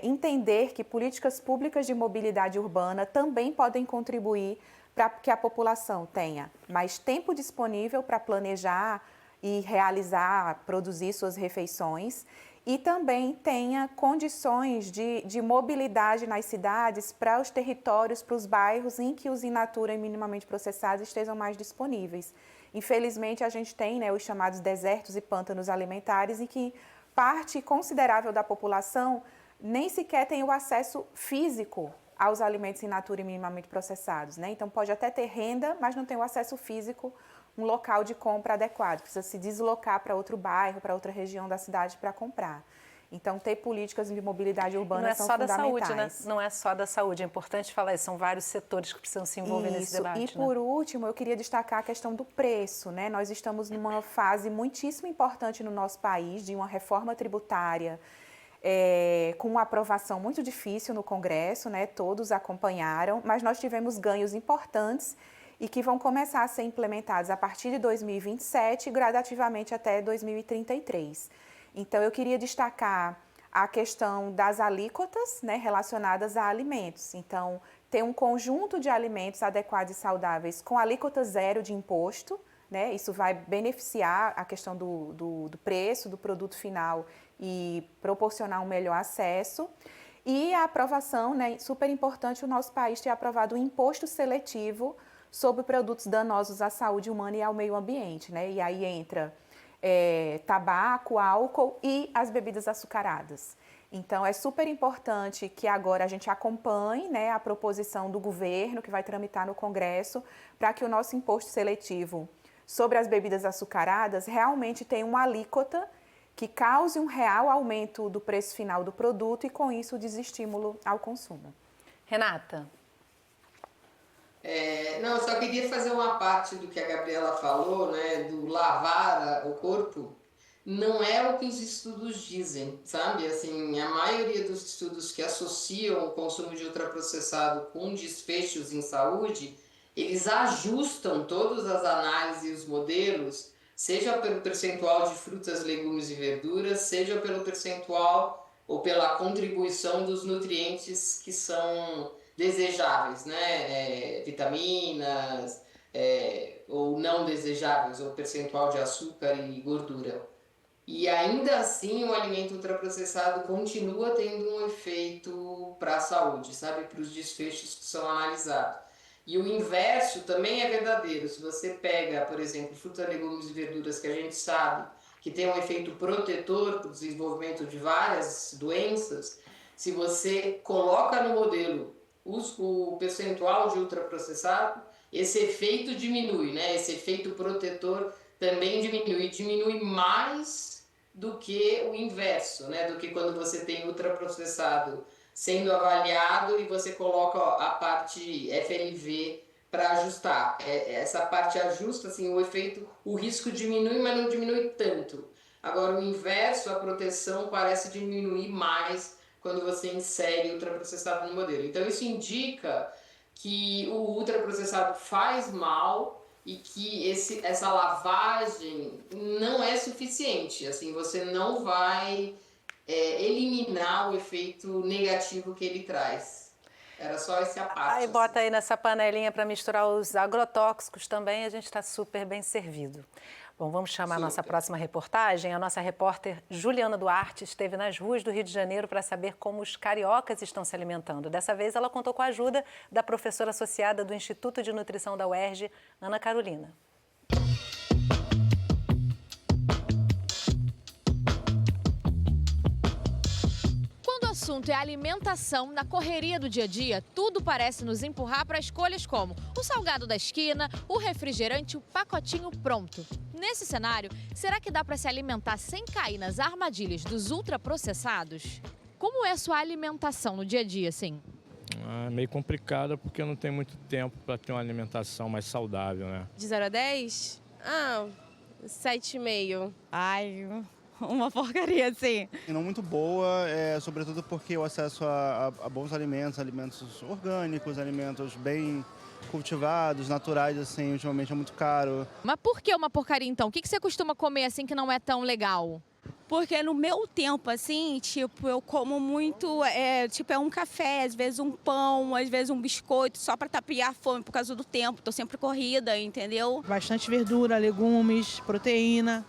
entender que políticas públicas de mobilidade urbana também podem contribuir para que a população tenha mais tempo disponível para planejar e realizar, produzir suas refeições e também tenha condições de mobilidade nas cidades para os territórios, para os bairros em que os in natura e minimamente processados estejam mais disponíveis. Infelizmente, a gente tem, né, os chamados desertos e pântanos alimentares em que parte considerável da população nem sequer tem o acesso físico aos alimentos in natura e minimamente processados, né? Então, pode até ter renda, mas não tem o acesso físico, um local de compra adequado, precisa se deslocar para outro bairro, para outra região da cidade para comprar. Então, ter políticas de mobilidade urbana são fundamentais. Não é só da saúde, né? Não é só da saúde, é importante falar isso, são vários setores que precisam se envolver nesse debate. E por último, eu queria destacar a questão do preço, né? Nós estamos numa fase muitíssimo importante no nosso país de uma reforma tributária, com uma aprovação muito difícil no Congresso, né? Todos acompanharam, mas nós tivemos ganhos importantes e que vão começar a ser implementados a partir de 2027 e gradativamente até 2033. Então, eu queria destacar a questão das alíquotas, né, relacionadas a alimentos. Então, ter um conjunto de alimentos adequados e saudáveis com alíquota zero de imposto, né, isso vai beneficiar a questão do preço do produto final e proporcionar um melhor acesso. E a aprovação, né, super importante o nosso país ter aprovado um imposto seletivo sobre produtos danosos à saúde humana e ao meio ambiente, né? E aí entra tabaco, álcool e as bebidas açucaradas. Então, é super importante que agora a gente acompanhe, né, a proposição do governo que vai tramitar no Congresso para que o nosso imposto seletivo sobre as bebidas açucaradas realmente tenha uma alíquota que cause um real aumento do preço final do produto e, com isso, o desestímulo ao consumo. Renata? Não, eu só queria fazer uma parte do que a Gabriela falou, né, do lavar o corpo. Não é o que os estudos dizem, sabe? Assim, a maioria dos estudos que associam o consumo de ultraprocessado com desfechos em saúde, eles ajustam todas as análises e os modelos, seja pelo percentual de frutas, legumes e verduras, seja pelo percentual ou pela contribuição dos nutrientes que são desejáveis, né? Vitaminas, ou não desejáveis, ou percentual de açúcar e gordura. E ainda assim o alimento ultraprocessado continua tendo um efeito para a saúde, sabe? Para os desfechos que são analisados. E o inverso também é verdadeiro. Se você pega, por exemplo, frutas, legumes e verduras que a gente sabe que tem um efeito protetor para o desenvolvimento de várias doenças, se você coloca no modelo o percentual de ultraprocessado, esse efeito diminui, né? Esse efeito protetor também diminui mais do que o inverso, né? Do que quando você tem ultraprocessado sendo avaliado e você coloca a parte FLV para ajustar. Essa parte ajusta, assim, o efeito, o risco diminui, mas não diminui tanto. Agora, o inverso, a proteção parece diminuir mais quando você insere ultraprocessado no modelo. Então, isso indica que o ultraprocessado faz mal e que essa lavagem não é suficiente. Assim, você não vai eliminar o efeito negativo que ele traz. Era só essa parte. Aí bota aí nessa panelinha para misturar os agrotóxicos também, a gente está super bem servido. Bom, vamos chamar a nossa próxima reportagem. A nossa repórter Juliana Duarte esteve nas ruas do Rio de Janeiro para saber como os cariocas estão se alimentando. Dessa vez, ela contou com a ajuda da professora associada do Instituto de Nutrição da UERJ, Ana Carolina. Quando o assunto é alimentação, na correria do dia a dia, tudo parece nos empurrar para escolhas como o salgado da esquina, o refrigerante, o pacotinho pronto. Nesse cenário, será que dá para se alimentar sem cair nas armadilhas dos ultraprocessados? Como é a sua alimentação no dia a dia, assim? É meio complicada porque eu não tenho muito tempo para ter uma alimentação mais saudável, né? De 0 a 10? 7,5. Ai, uma porcaria, assim. E não muito boa, sobretudo porque o acesso a bons alimentos orgânicos, alimentos bem cultivados, naturais, assim, ultimamente é muito caro. Mas por que uma porcaria, então? O que você costuma comer, assim, que não é tão legal? Porque no meu tempo, assim, tipo, eu como muito, é um café, às vezes um pão, às vezes um biscoito, só para tapiar a fome por causa do tempo. Tô sempre corrida, entendeu? Bastante verdura, legumes, proteína.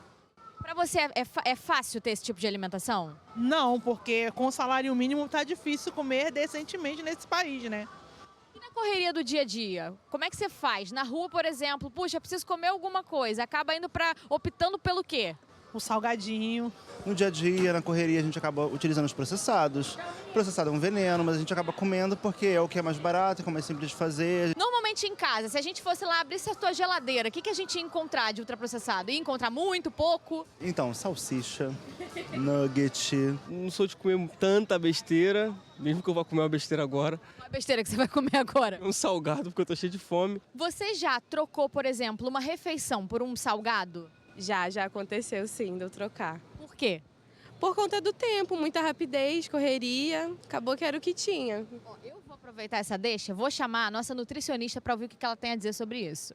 Para você, é fácil ter esse tipo de alimentação? Não, porque com o salário mínimo tá difícil comer decentemente nesse país, né? E na correria do dia a dia, como é que você faz? Na rua, por exemplo, puxa, preciso comer alguma coisa, acaba optando pelo quê? O salgadinho. No dia a dia, na correria, a gente acaba utilizando os processados. Processado é um veneno, mas a gente acaba comendo porque é o que é mais barato, é o que é mais simples de fazer. Normalmente em casa, se a gente fosse lá abrir a tua geladeira, o que a gente ia encontrar de ultraprocessado? Ia encontrar muito, pouco? Então, salsicha, nugget. Não sou de comer tanta besteira, mesmo que eu vá comer uma besteira agora. Qual a besteira que você vai comer agora? Um salgado, porque eu tô cheio de fome. Você já trocou, por exemplo, uma refeição por um salgado? Já aconteceu sim, de eu trocar. Por quê? Por conta do tempo, muita rapidez, correria, acabou que era o que tinha. Eu vou aproveitar essa deixa, vou chamar a nossa nutricionista para ouvir o que ela tem a dizer sobre isso.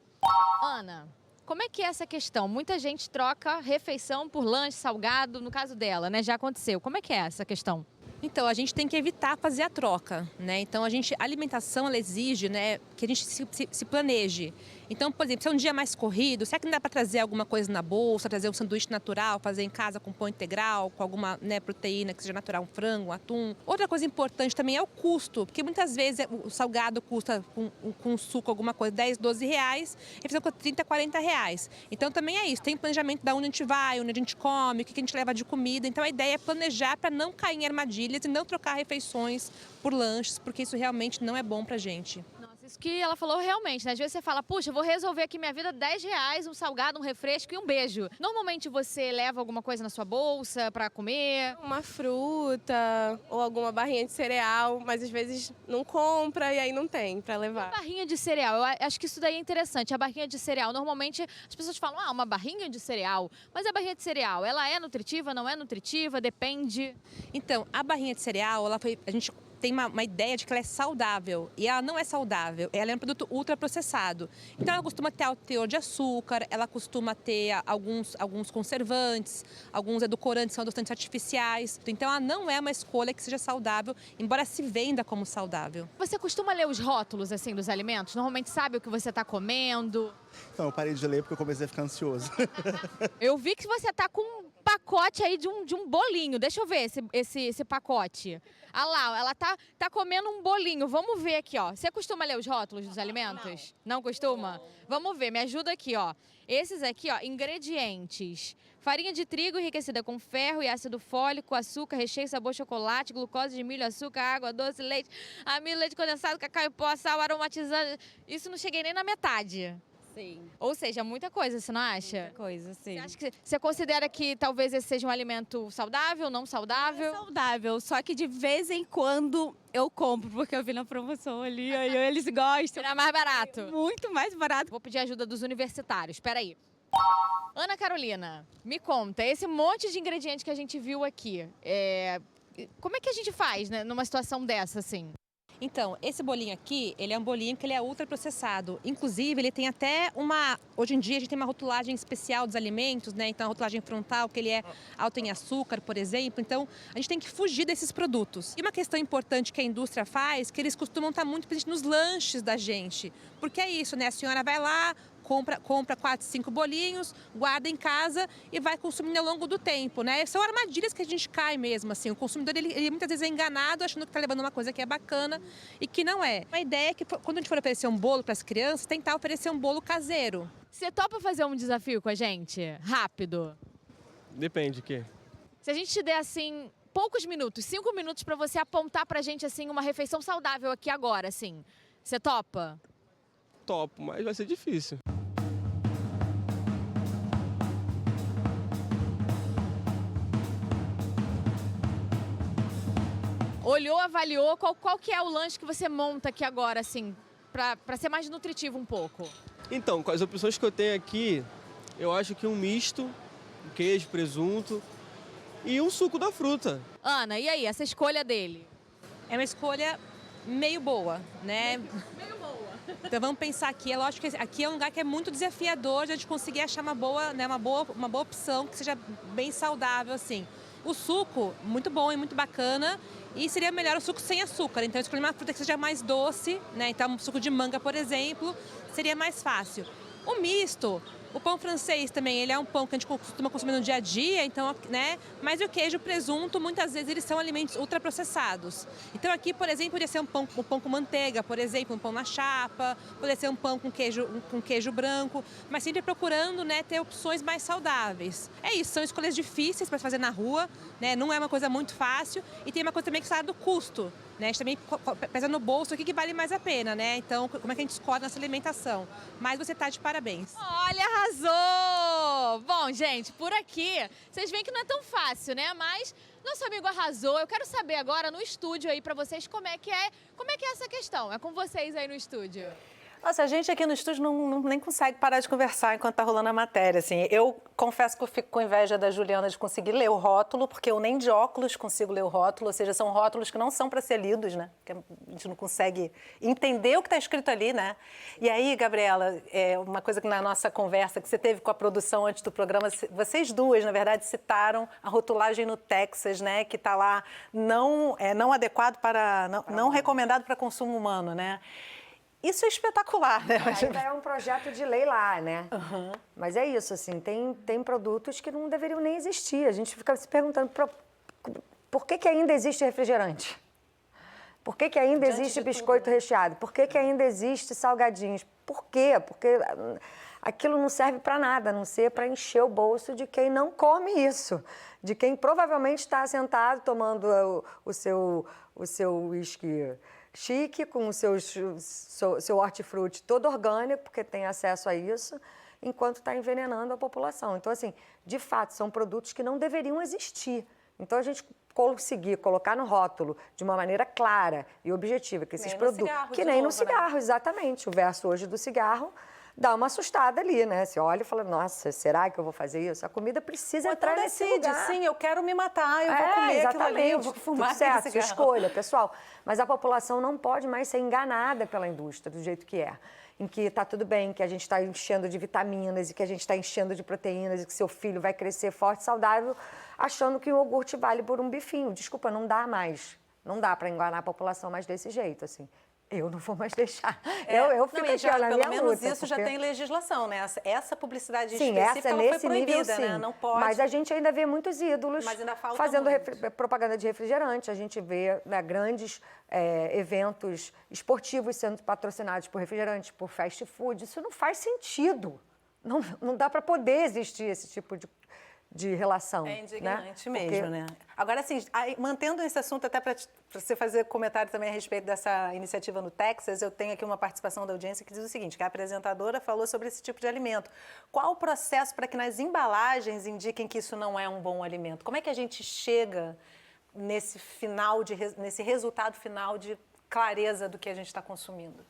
Ana, como é que é essa questão? Muita gente troca refeição por lanche, salgado, no caso dela, né? Já aconteceu. Como é que é essa questão? Então, a gente tem que evitar fazer a troca, né? Então, a alimentação, ela exige, né, que a gente se planeje. Então, por exemplo, se é um dia mais corrido, será que não dá para trazer alguma coisa na bolsa, trazer um sanduíche natural, fazer em casa com pão integral, com alguma, né, proteína que seja natural, um frango, um atum? Outra coisa importante também é o custo, porque muitas vezes o salgado custa com suco alguma coisa, 10, 12 reais, e refeição custa 30, 40 reais. Então, também é isso, tem planejamento da onde a gente vai, onde a gente come, o que a gente leva de comida. Então, a ideia é planejar para não cair em armadilhas e não trocar refeições por lanches, porque isso realmente não é bom pra gente. Nossa, isso que ela falou realmente, né? Às vezes você fala, puxa, vou resolver aqui minha vida, 10 reais, um salgado, um refresco e um beijo. Normalmente você leva alguma coisa na sua bolsa pra comer? Uma fruta ou alguma barrinha de cereal, mas às vezes não compra e aí não tem pra levar. Barrinha de cereal, eu acho que isso daí é interessante. A barrinha de cereal, normalmente as pessoas falam, uma barrinha de cereal. Mas a barrinha de cereal, ela é nutritiva, não é nutritiva, depende? Então, a barrinha de cereal, a gente tem uma ideia de que ela é saudável, e ela não é saudável, ela é um produto ultraprocessado. Então ela costuma ter alto teor de açúcar, ela costuma ter alguns conservantes, alguns edulcorantes, são adoçantes artificiais. Então ela não é uma escolha que seja saudável, embora se venda como saudável. Você costuma ler os rótulos assim dos alimentos? Normalmente sabe o que você está comendo? Então, eu parei de ler porque eu comecei a ficar ansioso. Eu vi que você tá com um pacote aí de um bolinho. Deixa eu ver esse pacote. Ah lá, ela tá comendo um bolinho. Vamos ver aqui, ó. Você costuma ler os rótulos dos alimentos? Não costuma? Vamos ver, me ajuda aqui, ó. Esses aqui, ó, ingredientes. Farinha de trigo enriquecida com ferro e ácido fólico, açúcar, recheio, sabor, chocolate, glucose de milho, açúcar, água, doce, leite, amido, leite condensado, cacau em pó, sal, aromatizante. Isso não cheguei nem na metade. Sim. Ou seja, muita coisa, você não acha? Muita coisa, sim. Você acha que você considera que talvez esse seja um alimento saudável, não saudável? É saudável, só que de vez em quando eu compro, porque eu vi na promoção ali, aí eles gostam. Era mais barato? Muito mais barato. Vou pedir ajuda dos universitários, espera aí. Ana Carolina, me conta, esse monte de ingredientes que a gente viu aqui, como é que a gente faz, né, numa situação dessa, assim? Então, esse bolinho aqui, ele é um bolinho que ele é ultraprocessado. Inclusive, ele tem até hoje em dia, a gente tem uma rotulagem especial dos alimentos, né? Então, a rotulagem frontal, que ele é alto em açúcar, por exemplo. Então, a gente tem que fugir desses produtos. E uma questão importante que a indústria faz, que eles costumam estar muito presentes nos lanches da gente. Porque é isso, né? A senhora vai lá, compra 4, 5 bolinhos, guarda em casa e vai consumindo ao longo do tempo, né? São armadilhas que a gente cai mesmo, assim. O consumidor, ele muitas vezes é enganado achando que está levando uma coisa que é bacana e que não é. A ideia é que quando a gente for oferecer um bolo para as crianças, tentar oferecer um bolo caseiro. Você topa fazer um desafio com a gente? Rápido. Depende, o quê? Se a gente te der, assim, poucos minutos, 5 minutos para você apontar pra gente, assim, uma refeição saudável aqui agora, assim. Você topa? Topo, mas vai ser difícil. Olhou, avaliou, qual que é o lanche que você monta aqui agora, assim, pra ser mais nutritivo um pouco? Então, com as opções que eu tenho aqui, eu acho que um misto, queijo, presunto e um suco da fruta. Ana, e aí, essa escolha dele? É uma escolha meio boa, né? Meio boa. Então vamos pensar aqui, é lógico que aqui é um lugar que é muito desafiador de a gente conseguir achar uma boa opção que seja bem saudável, assim. O suco, muito bom e muito bacana, e seria melhor o suco sem açúcar. Então, escolher uma fruta que seja mais doce, né? Então, um suco de manga, por exemplo, seria mais fácil. O misto, o pão francês também, ele é um pão que a gente costuma consumir no dia a dia, então, né? Mas o queijo e o presunto, muitas vezes, eles são alimentos ultraprocessados. Então, aqui, por exemplo, poderia ser um pão com manteiga, por exemplo, um pão na chapa, poderia ser um pão com queijo branco, mas sempre procurando, né, ter opções mais saudáveis. É isso, são escolhas difíceis para fazer na rua, né? Não é uma coisa muito fácil, e tem uma coisa também que sai do custo. Né? A gente também pesa no bolso o que vale mais a pena, né? Então, como é que a gente escolhe nossa alimentação? Mas você tá de parabéns. Olha, arrasou! Bom, gente, por aqui, vocês veem que não é tão fácil, né? Mas nosso amigo arrasou. Eu quero saber agora no estúdio aí pra vocês como é que é essa questão. É com vocês aí no estúdio. Nossa, a gente aqui no estúdio nem consegue parar de conversar enquanto tá rolando a matéria, assim. Eu confesso que eu fico com inveja da Juliana de conseguir ler o rótulo, porque eu nem de óculos consigo ler o rótulo, ou seja, são rótulos que não são para ser lidos, né? Porque a gente não consegue entender o que está escrito ali, né? E aí, Gabriela, uma coisa que na nossa conversa que você teve com a produção antes do programa, vocês duas, na verdade, citaram a rotulagem no Texas, né? Que está lá não adequado para, não recomendado para consumo humano, né? Isso é espetacular, né? Ainda é um projeto de lei lá, né? Uhum. Mas é isso, assim, tem produtos que não deveriam nem existir. A gente fica se perguntando por que ainda existe refrigerante? Por que ainda existe biscoito recheado? Por que ainda existe salgadinhos? Por quê? Porque aquilo não serve para nada, a não ser para encher o bolso de quem não come isso. De quem provavelmente está sentado tomando o seu uísque chique, com o seu hortifruti todo orgânico, porque tem acesso a isso, enquanto está envenenando a população. Então, assim, de fato, são produtos que não deveriam existir. Então, a gente conseguir colocar no rótulo de uma maneira clara e objetiva que esses produtos... Que nem no cigarro, né? Exatamente. O verso hoje do cigarro dá uma assustada ali, né? Você olha e fala, nossa, será que eu vou fazer isso? A comida precisa entrar nesse lugar. Sim, eu quero me matar, eu vou comer aquilo ali, eu vou fumar aquele cigarro. Certo, escolha, pessoal. Mas a população não pode mais ser enganada pela indústria do jeito que é. Em que está tudo bem, que a gente está enchendo de vitaminas e que a gente está enchendo de proteínas e que seu filho vai crescer forte, saudável, achando que o iogurte vale por um bifinho. Desculpa, não dá mais. Não dá para enganar a população mais desse jeito, assim. Eu não vou mais deixar. Eu fico aqui, olha, pelo menos isso já tem legislação, né? Essa publicidade específica, ela foi proibida, né? Não pode. Mas a gente ainda vê muitos ídolos fazendo propaganda de refrigerante. A gente vê, né, grandes eventos esportivos sendo patrocinados por refrigerantes, por fast food. Isso não faz sentido. Não dá para poder existir esse tipo de relação. É indignante, né? Mesmo, né? Agora, assim, mantendo esse assunto, até para você fazer comentário também a respeito dessa iniciativa no Texas, eu tenho aqui uma participação da audiência que diz o seguinte, que a apresentadora falou sobre esse tipo de alimento. Qual o processo para que nas embalagens indiquem que isso não é um bom alimento? Como é que a gente chega nesse resultado final de clareza do que a gente está consumindo?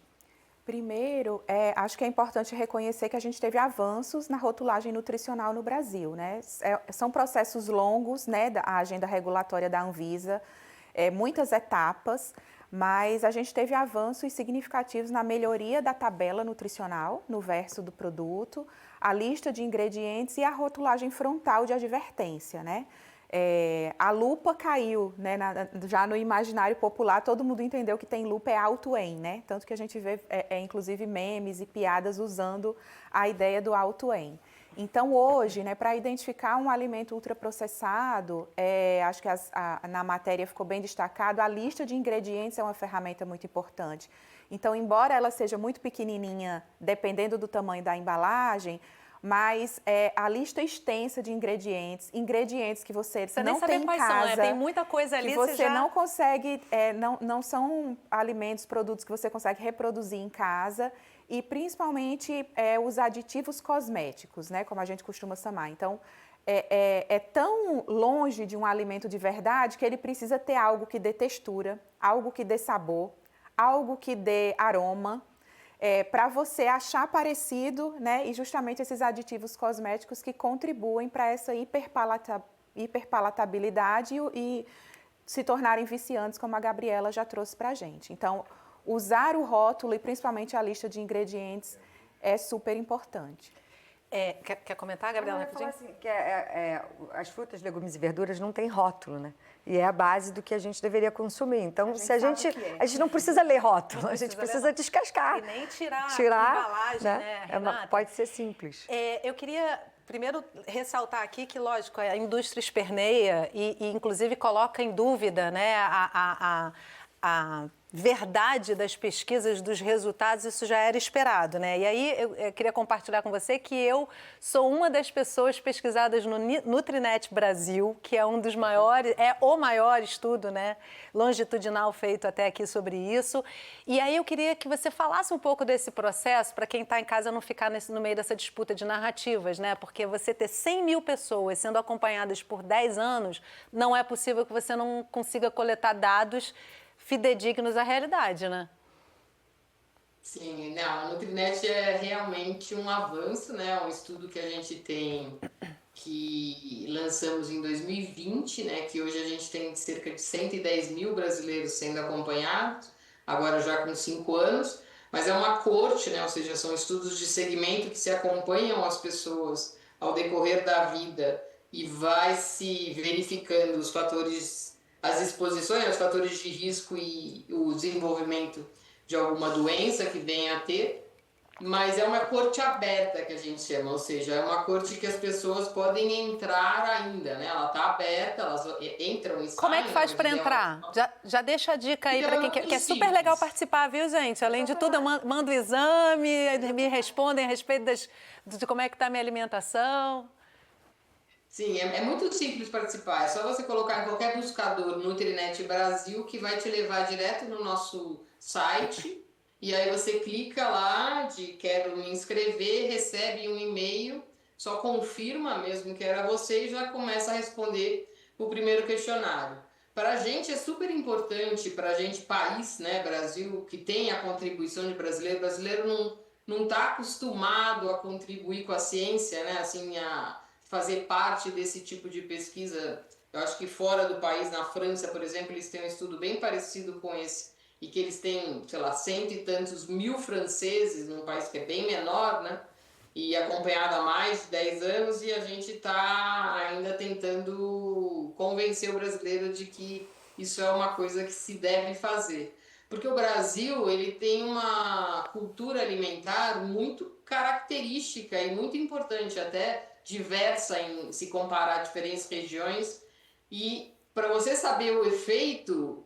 Primeiro, acho que é importante reconhecer que a gente teve avanços na rotulagem nutricional no Brasil, né? São processos longos, né, da agenda regulatória da Anvisa, muitas etapas, mas a gente teve avanços significativos na melhoria da tabela nutricional no verso do produto, a lista de ingredientes e a rotulagem frontal de advertência, né? A lupa caiu, né, já no imaginário popular, todo mundo entendeu que tem lupa é alto em, né? Tanto que a gente vê, inclusive, memes e piadas usando a ideia do alto em. Então, hoje, né, para identificar um alimento ultraprocessado, acho que na matéria ficou bem destacado, a lista de ingredientes é uma ferramenta muito importante. Então, embora ela seja muito pequenininha, dependendo do tamanho da embalagem, mas a lista extensa de ingredientes que você não tem em casa, tem muita coisa ali que você não consegue, não são alimentos, produtos que você consegue reproduzir em casa e principalmente os aditivos cosméticos, né, como a gente costuma chamar. Então, é tão longe de um alimento de verdade que ele precisa ter algo que dê textura, algo que dê sabor, algo que dê aroma, para você achar parecido, né, e justamente esses aditivos cosméticos que contribuem para essa hiperpalatabilidade e se tornarem viciantes, como a Gabriela já trouxe para a gente. Então, usar o rótulo e principalmente a lista de ingredientes é super importante. Quer comentar, Gabriela? Eu ia falar assim, que as frutas, legumes e verduras não têm rótulo, né? E é a base do que a gente deveria consumir. Então, a gente não precisa ler rótulo, a gente precisa descascar. E nem tirar a embalagem, né, Renata? Pode ser simples. Eu queria primeiro ressaltar aqui que, lógico, a indústria esperneia e inclusive, coloca em dúvida, né, a verdade das pesquisas, dos resultados, isso já era esperado, né? E aí eu queria compartilhar com você que eu sou uma das pessoas pesquisadas no Nutrinet Brasil, que é um dos maiores, o maior estudo, né, longitudinal feito até aqui sobre isso. E aí eu queria que você falasse um pouco desse processo, para quem está em casa não ficar no meio dessa disputa de narrativas, né? Porque você ter 100 mil pessoas sendo acompanhadas por 10 anos, não é possível que você não consiga coletar dados fidedignos à realidade, né? Sim, não, a Nutrinet é realmente um avanço, né? Um estudo que a gente tem, que lançamos em 2020, né? Que hoje a gente tem cerca de 110 mil brasileiros sendo acompanhados, agora já com 5 anos, mas é uma coorte, né? Ou seja, são estudos de segmento que se acompanham as pessoas ao decorrer da vida e vai se verificando os fatores, as exposições, os fatores de risco e o desenvolvimento de alguma doença que venha a ter, mas é uma corte aberta que a gente chama, ou seja, é uma corte que as pessoas podem entrar ainda, né? Ela está aberta, elas entram e saem. Como é que faz para entrar? Já deixa a dica aí para quem quer, que é super legal participar, viu, gente? Além de tudo, eu mando o exame, me respondem a respeito de como é que está a minha alimentação. Sim, é muito simples participar. É só você colocar em qualquer buscador Nutrinet Brasil que vai te levar direto no nosso site. E aí você clica lá de quero me inscrever, recebe um e-mail, só confirma mesmo que era você e já começa a responder o primeiro questionário. Para a gente é super importante, para a gente, país, né, Brasil, que tem a contribuição de brasileiro, brasileiro não está acostumado a contribuir com a ciência, né, assim, a fazer parte desse tipo de pesquisa. Eu acho que fora do país, na França, por exemplo, eles têm um estudo bem parecido com esse, e que eles têm, sei lá, 100 e tantos mil franceses, num país que é bem menor, né? E acompanhado há mais de 10 anos, e a gente está ainda tentando convencer o brasileiro de que isso é uma coisa que se deve fazer. Porque o Brasil, ele tem uma cultura alimentar muito característica e muito importante, até diversa em se comparar a diferentes regiões. E para você saber o efeito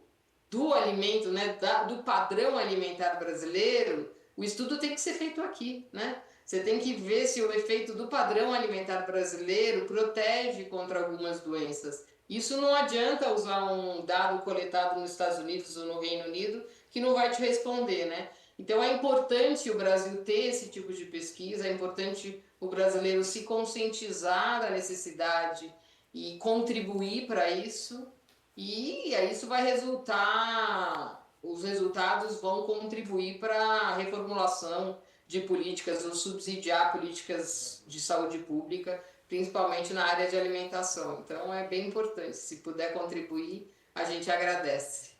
do alimento, né, do padrão alimentar brasileiro, o estudo tem que ser feito aqui, né? Você tem que ver se o efeito do padrão alimentar brasileiro protege contra algumas doenças. Isso não adianta usar um dado coletado nos Estados Unidos ou no Reino Unido que não vai te responder, né? Então é importante o Brasil ter esse tipo de pesquisa, é importante o brasileiro se conscientizar da necessidade e contribuir para isso. E aí isso vai resultar, os resultados vão contribuir para a reformulação de políticas ou subsidiar políticas de saúde pública, principalmente na área de alimentação. Então é bem importante, se puder contribuir, a gente agradece.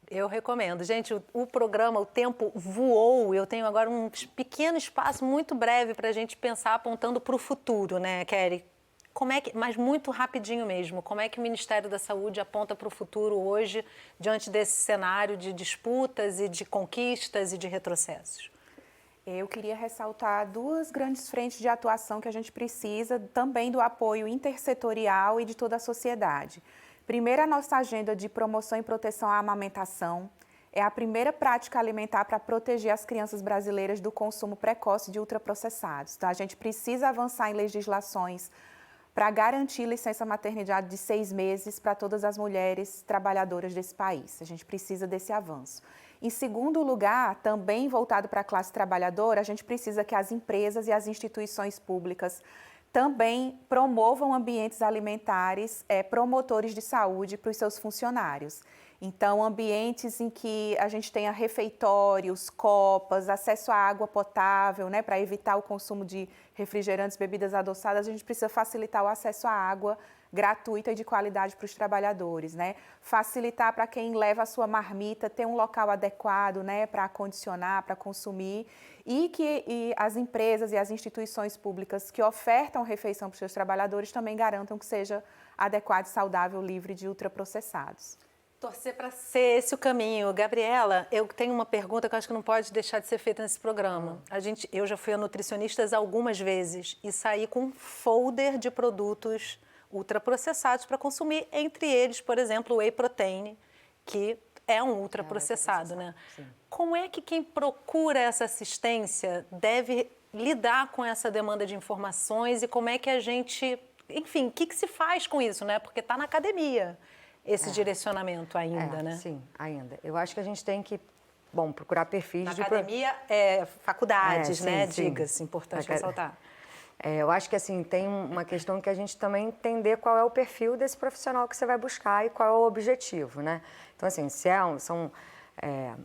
Eu recomendo. Gente, o programa, o tempo voou. Eu tenho agora um pequeno espaço muito breve para a gente pensar apontando para o futuro, né, Kelly? Mas muito rapidinho mesmo, como é que o Ministério da Saúde aponta para o futuro hoje, diante desse cenário de disputas e de conquistas e de retrocessos? Eu queria ressaltar 2 grandes frentes de atuação que a gente precisa, também do apoio intersetorial e de toda a sociedade. Primeiro, a nossa agenda de promoção e proteção à amamentação. É a primeira prática alimentar para proteger as crianças brasileiras do consumo precoce de ultraprocessados. Então, a gente precisa avançar em legislações para garantir licença maternidade de 6 meses para todas as mulheres trabalhadoras desse país. A gente precisa desse avanço. Em segundo lugar, também voltado para a classe trabalhadora, a gente precisa que as empresas e as instituições públicas também promovam ambientes alimentares promotores de saúde para os seus funcionários. Então, ambientes em que a gente tenha refeitórios, copas, acesso à água potável, né, para evitar o consumo de refrigerantes, bebidas adoçadas, a gente precisa facilitar o acesso à água gratuita e de qualidade para os trabalhadores, né? Facilitar para quem leva a sua marmita, ter um local adequado, né, para acondicionar, para consumir, e que as empresas e as instituições públicas que ofertam refeição para os seus trabalhadores também garantam que seja adequado, saudável, livre de ultraprocessados. Torcer para ser esse o caminho. Gabriela, eu tenho uma pergunta que eu acho que não pode deixar de ser feita nesse programa. Eu já fui a nutricionistas algumas vezes e saí com um folder de produtos ultraprocessados para consumir, entre eles, por exemplo, o whey protein, que é um ultraprocessado, né? Sim. Como é que quem procura essa assistência deve lidar com essa demanda de informações e como é que a gente... Enfim, o que se faz com isso, né? Porque está na academia esse direcionamento ainda, né? Sim, ainda. Eu acho que a gente tem que, procurar perfis... Na academia, faculdades, né? Sim. Diga-se, importante ressaltar. Eu acho que assim, tem uma questão que a gente também entender qual é o perfil desse profissional que você vai buscar e qual é o objetivo, né? Então, assim, se são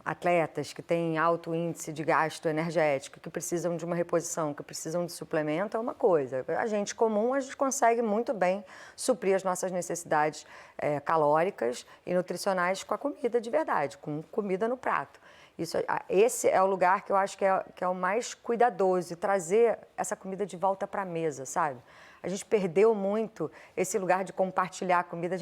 atletas que têm alto índice de gasto energético, que precisam de uma reposição, que precisam de suplemento, é uma coisa. A gente comum, a gente consegue muito bem suprir as nossas necessidades calóricas e nutricionais com a comida de verdade, com comida no prato. Esse é o lugar que eu acho que é o mais cuidadoso, e trazer essa comida de volta para a mesa, sabe? A gente perdeu muito esse lugar de compartilhar a comida.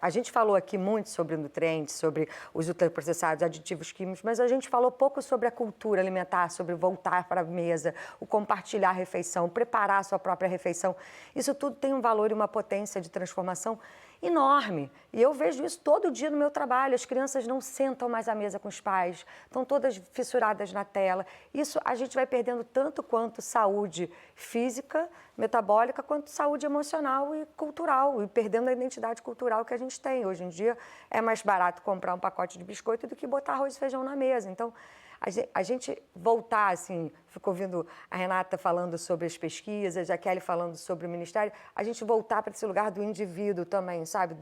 A gente falou aqui muito sobre nutrientes, sobre os ultraprocessados, aditivos químicos, mas a gente falou pouco sobre a cultura alimentar, sobre voltar para a mesa, o compartilhar a refeição, preparar a sua própria refeição. Isso tudo tem um valor e uma potência de transformação enorme. E eu vejo isso todo dia no meu trabalho. As crianças não sentam mais à mesa com os pais, estão todas fissuradas na tela. Isso a gente vai perdendo tanto quanto saúde física, metabólica, quanto saúde emocional e cultural, e perdendo a identidade cultural que a gente tem. Hoje em dia é mais barato comprar um pacote de biscoito do que botar arroz e feijão na mesa. Então, a gente voltar, assim, ficou ouvindo a Renata falando sobre as pesquisas, a Kelly falando sobre o Ministério, a gente voltar para esse lugar do indivíduo também, sabe?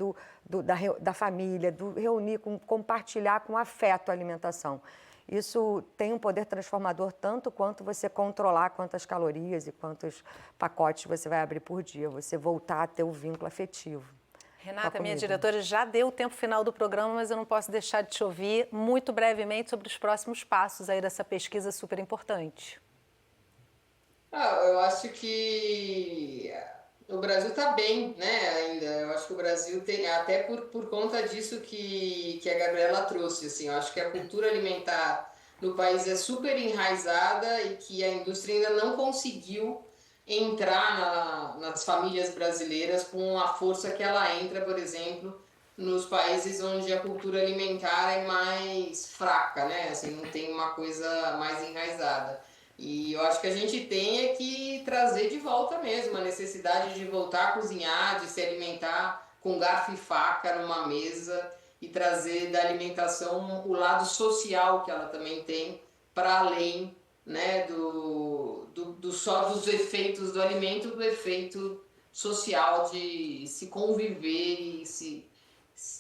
Da família, do reunir, compartilhar com afeto a alimentação. Isso tem um poder transformador tanto quanto você controlar quantas calorias e quantos pacotes você vai abrir por dia, você voltar a ter o vínculo afetivo. Renata, minha diretora, já deu o tempo final do programa, mas eu não posso deixar de te ouvir muito brevemente sobre os próximos passos aí dessa pesquisa super importante. Eu acho que o Brasil está bem, né, ainda. Eu acho que o Brasil tem, até por conta disso que a Gabriela trouxe, assim, eu acho que a cultura alimentar no país é super enraizada e que a indústria ainda não conseguiu entrar nas famílias brasileiras com a força que ela entra, por exemplo, nos países onde a cultura alimentar é mais fraca, né? Assim, não tem uma coisa mais enraizada. E eu acho que a gente tem que trazer de volta mesmo a necessidade de voltar a cozinhar, de se alimentar com garfo e faca numa mesa e trazer da alimentação o lado social que ela também tem, para além, né, só dos efeitos do alimento, do efeito social de se conviver e se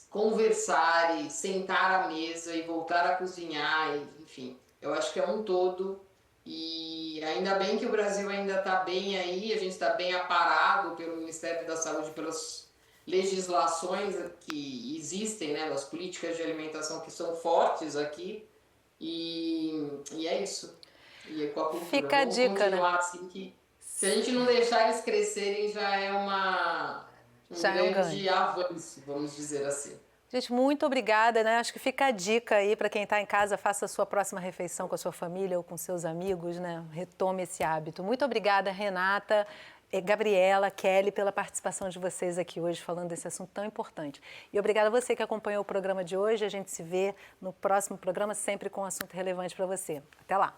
conversar e sentar à mesa e voltar a cozinhar, enfim, eu acho que é um todo. E ainda bem que o Brasil ainda está bem aí, a gente está bem aparado pelo Ministério da Saúde, pelas legislações que existem, né, das políticas de alimentação que são fortes aqui, e é isso. E com a cultura. Fica a dica, né? Assim, que se a gente não deixar eles crescerem, já é um grande avanço, vamos dizer assim. Gente, muito obrigada, né? Acho que fica a dica aí para quem está em casa, faça a sua próxima refeição com a sua família ou com seus amigos, né? Retome esse hábito. Muito obrigada, Renata, Gabriela, Kelly, pela participação de vocês aqui hoje falando desse assunto tão importante. E obrigada a você que acompanhou o programa de hoje. A gente se vê no próximo programa, sempre com um assunto relevante para você. Até lá!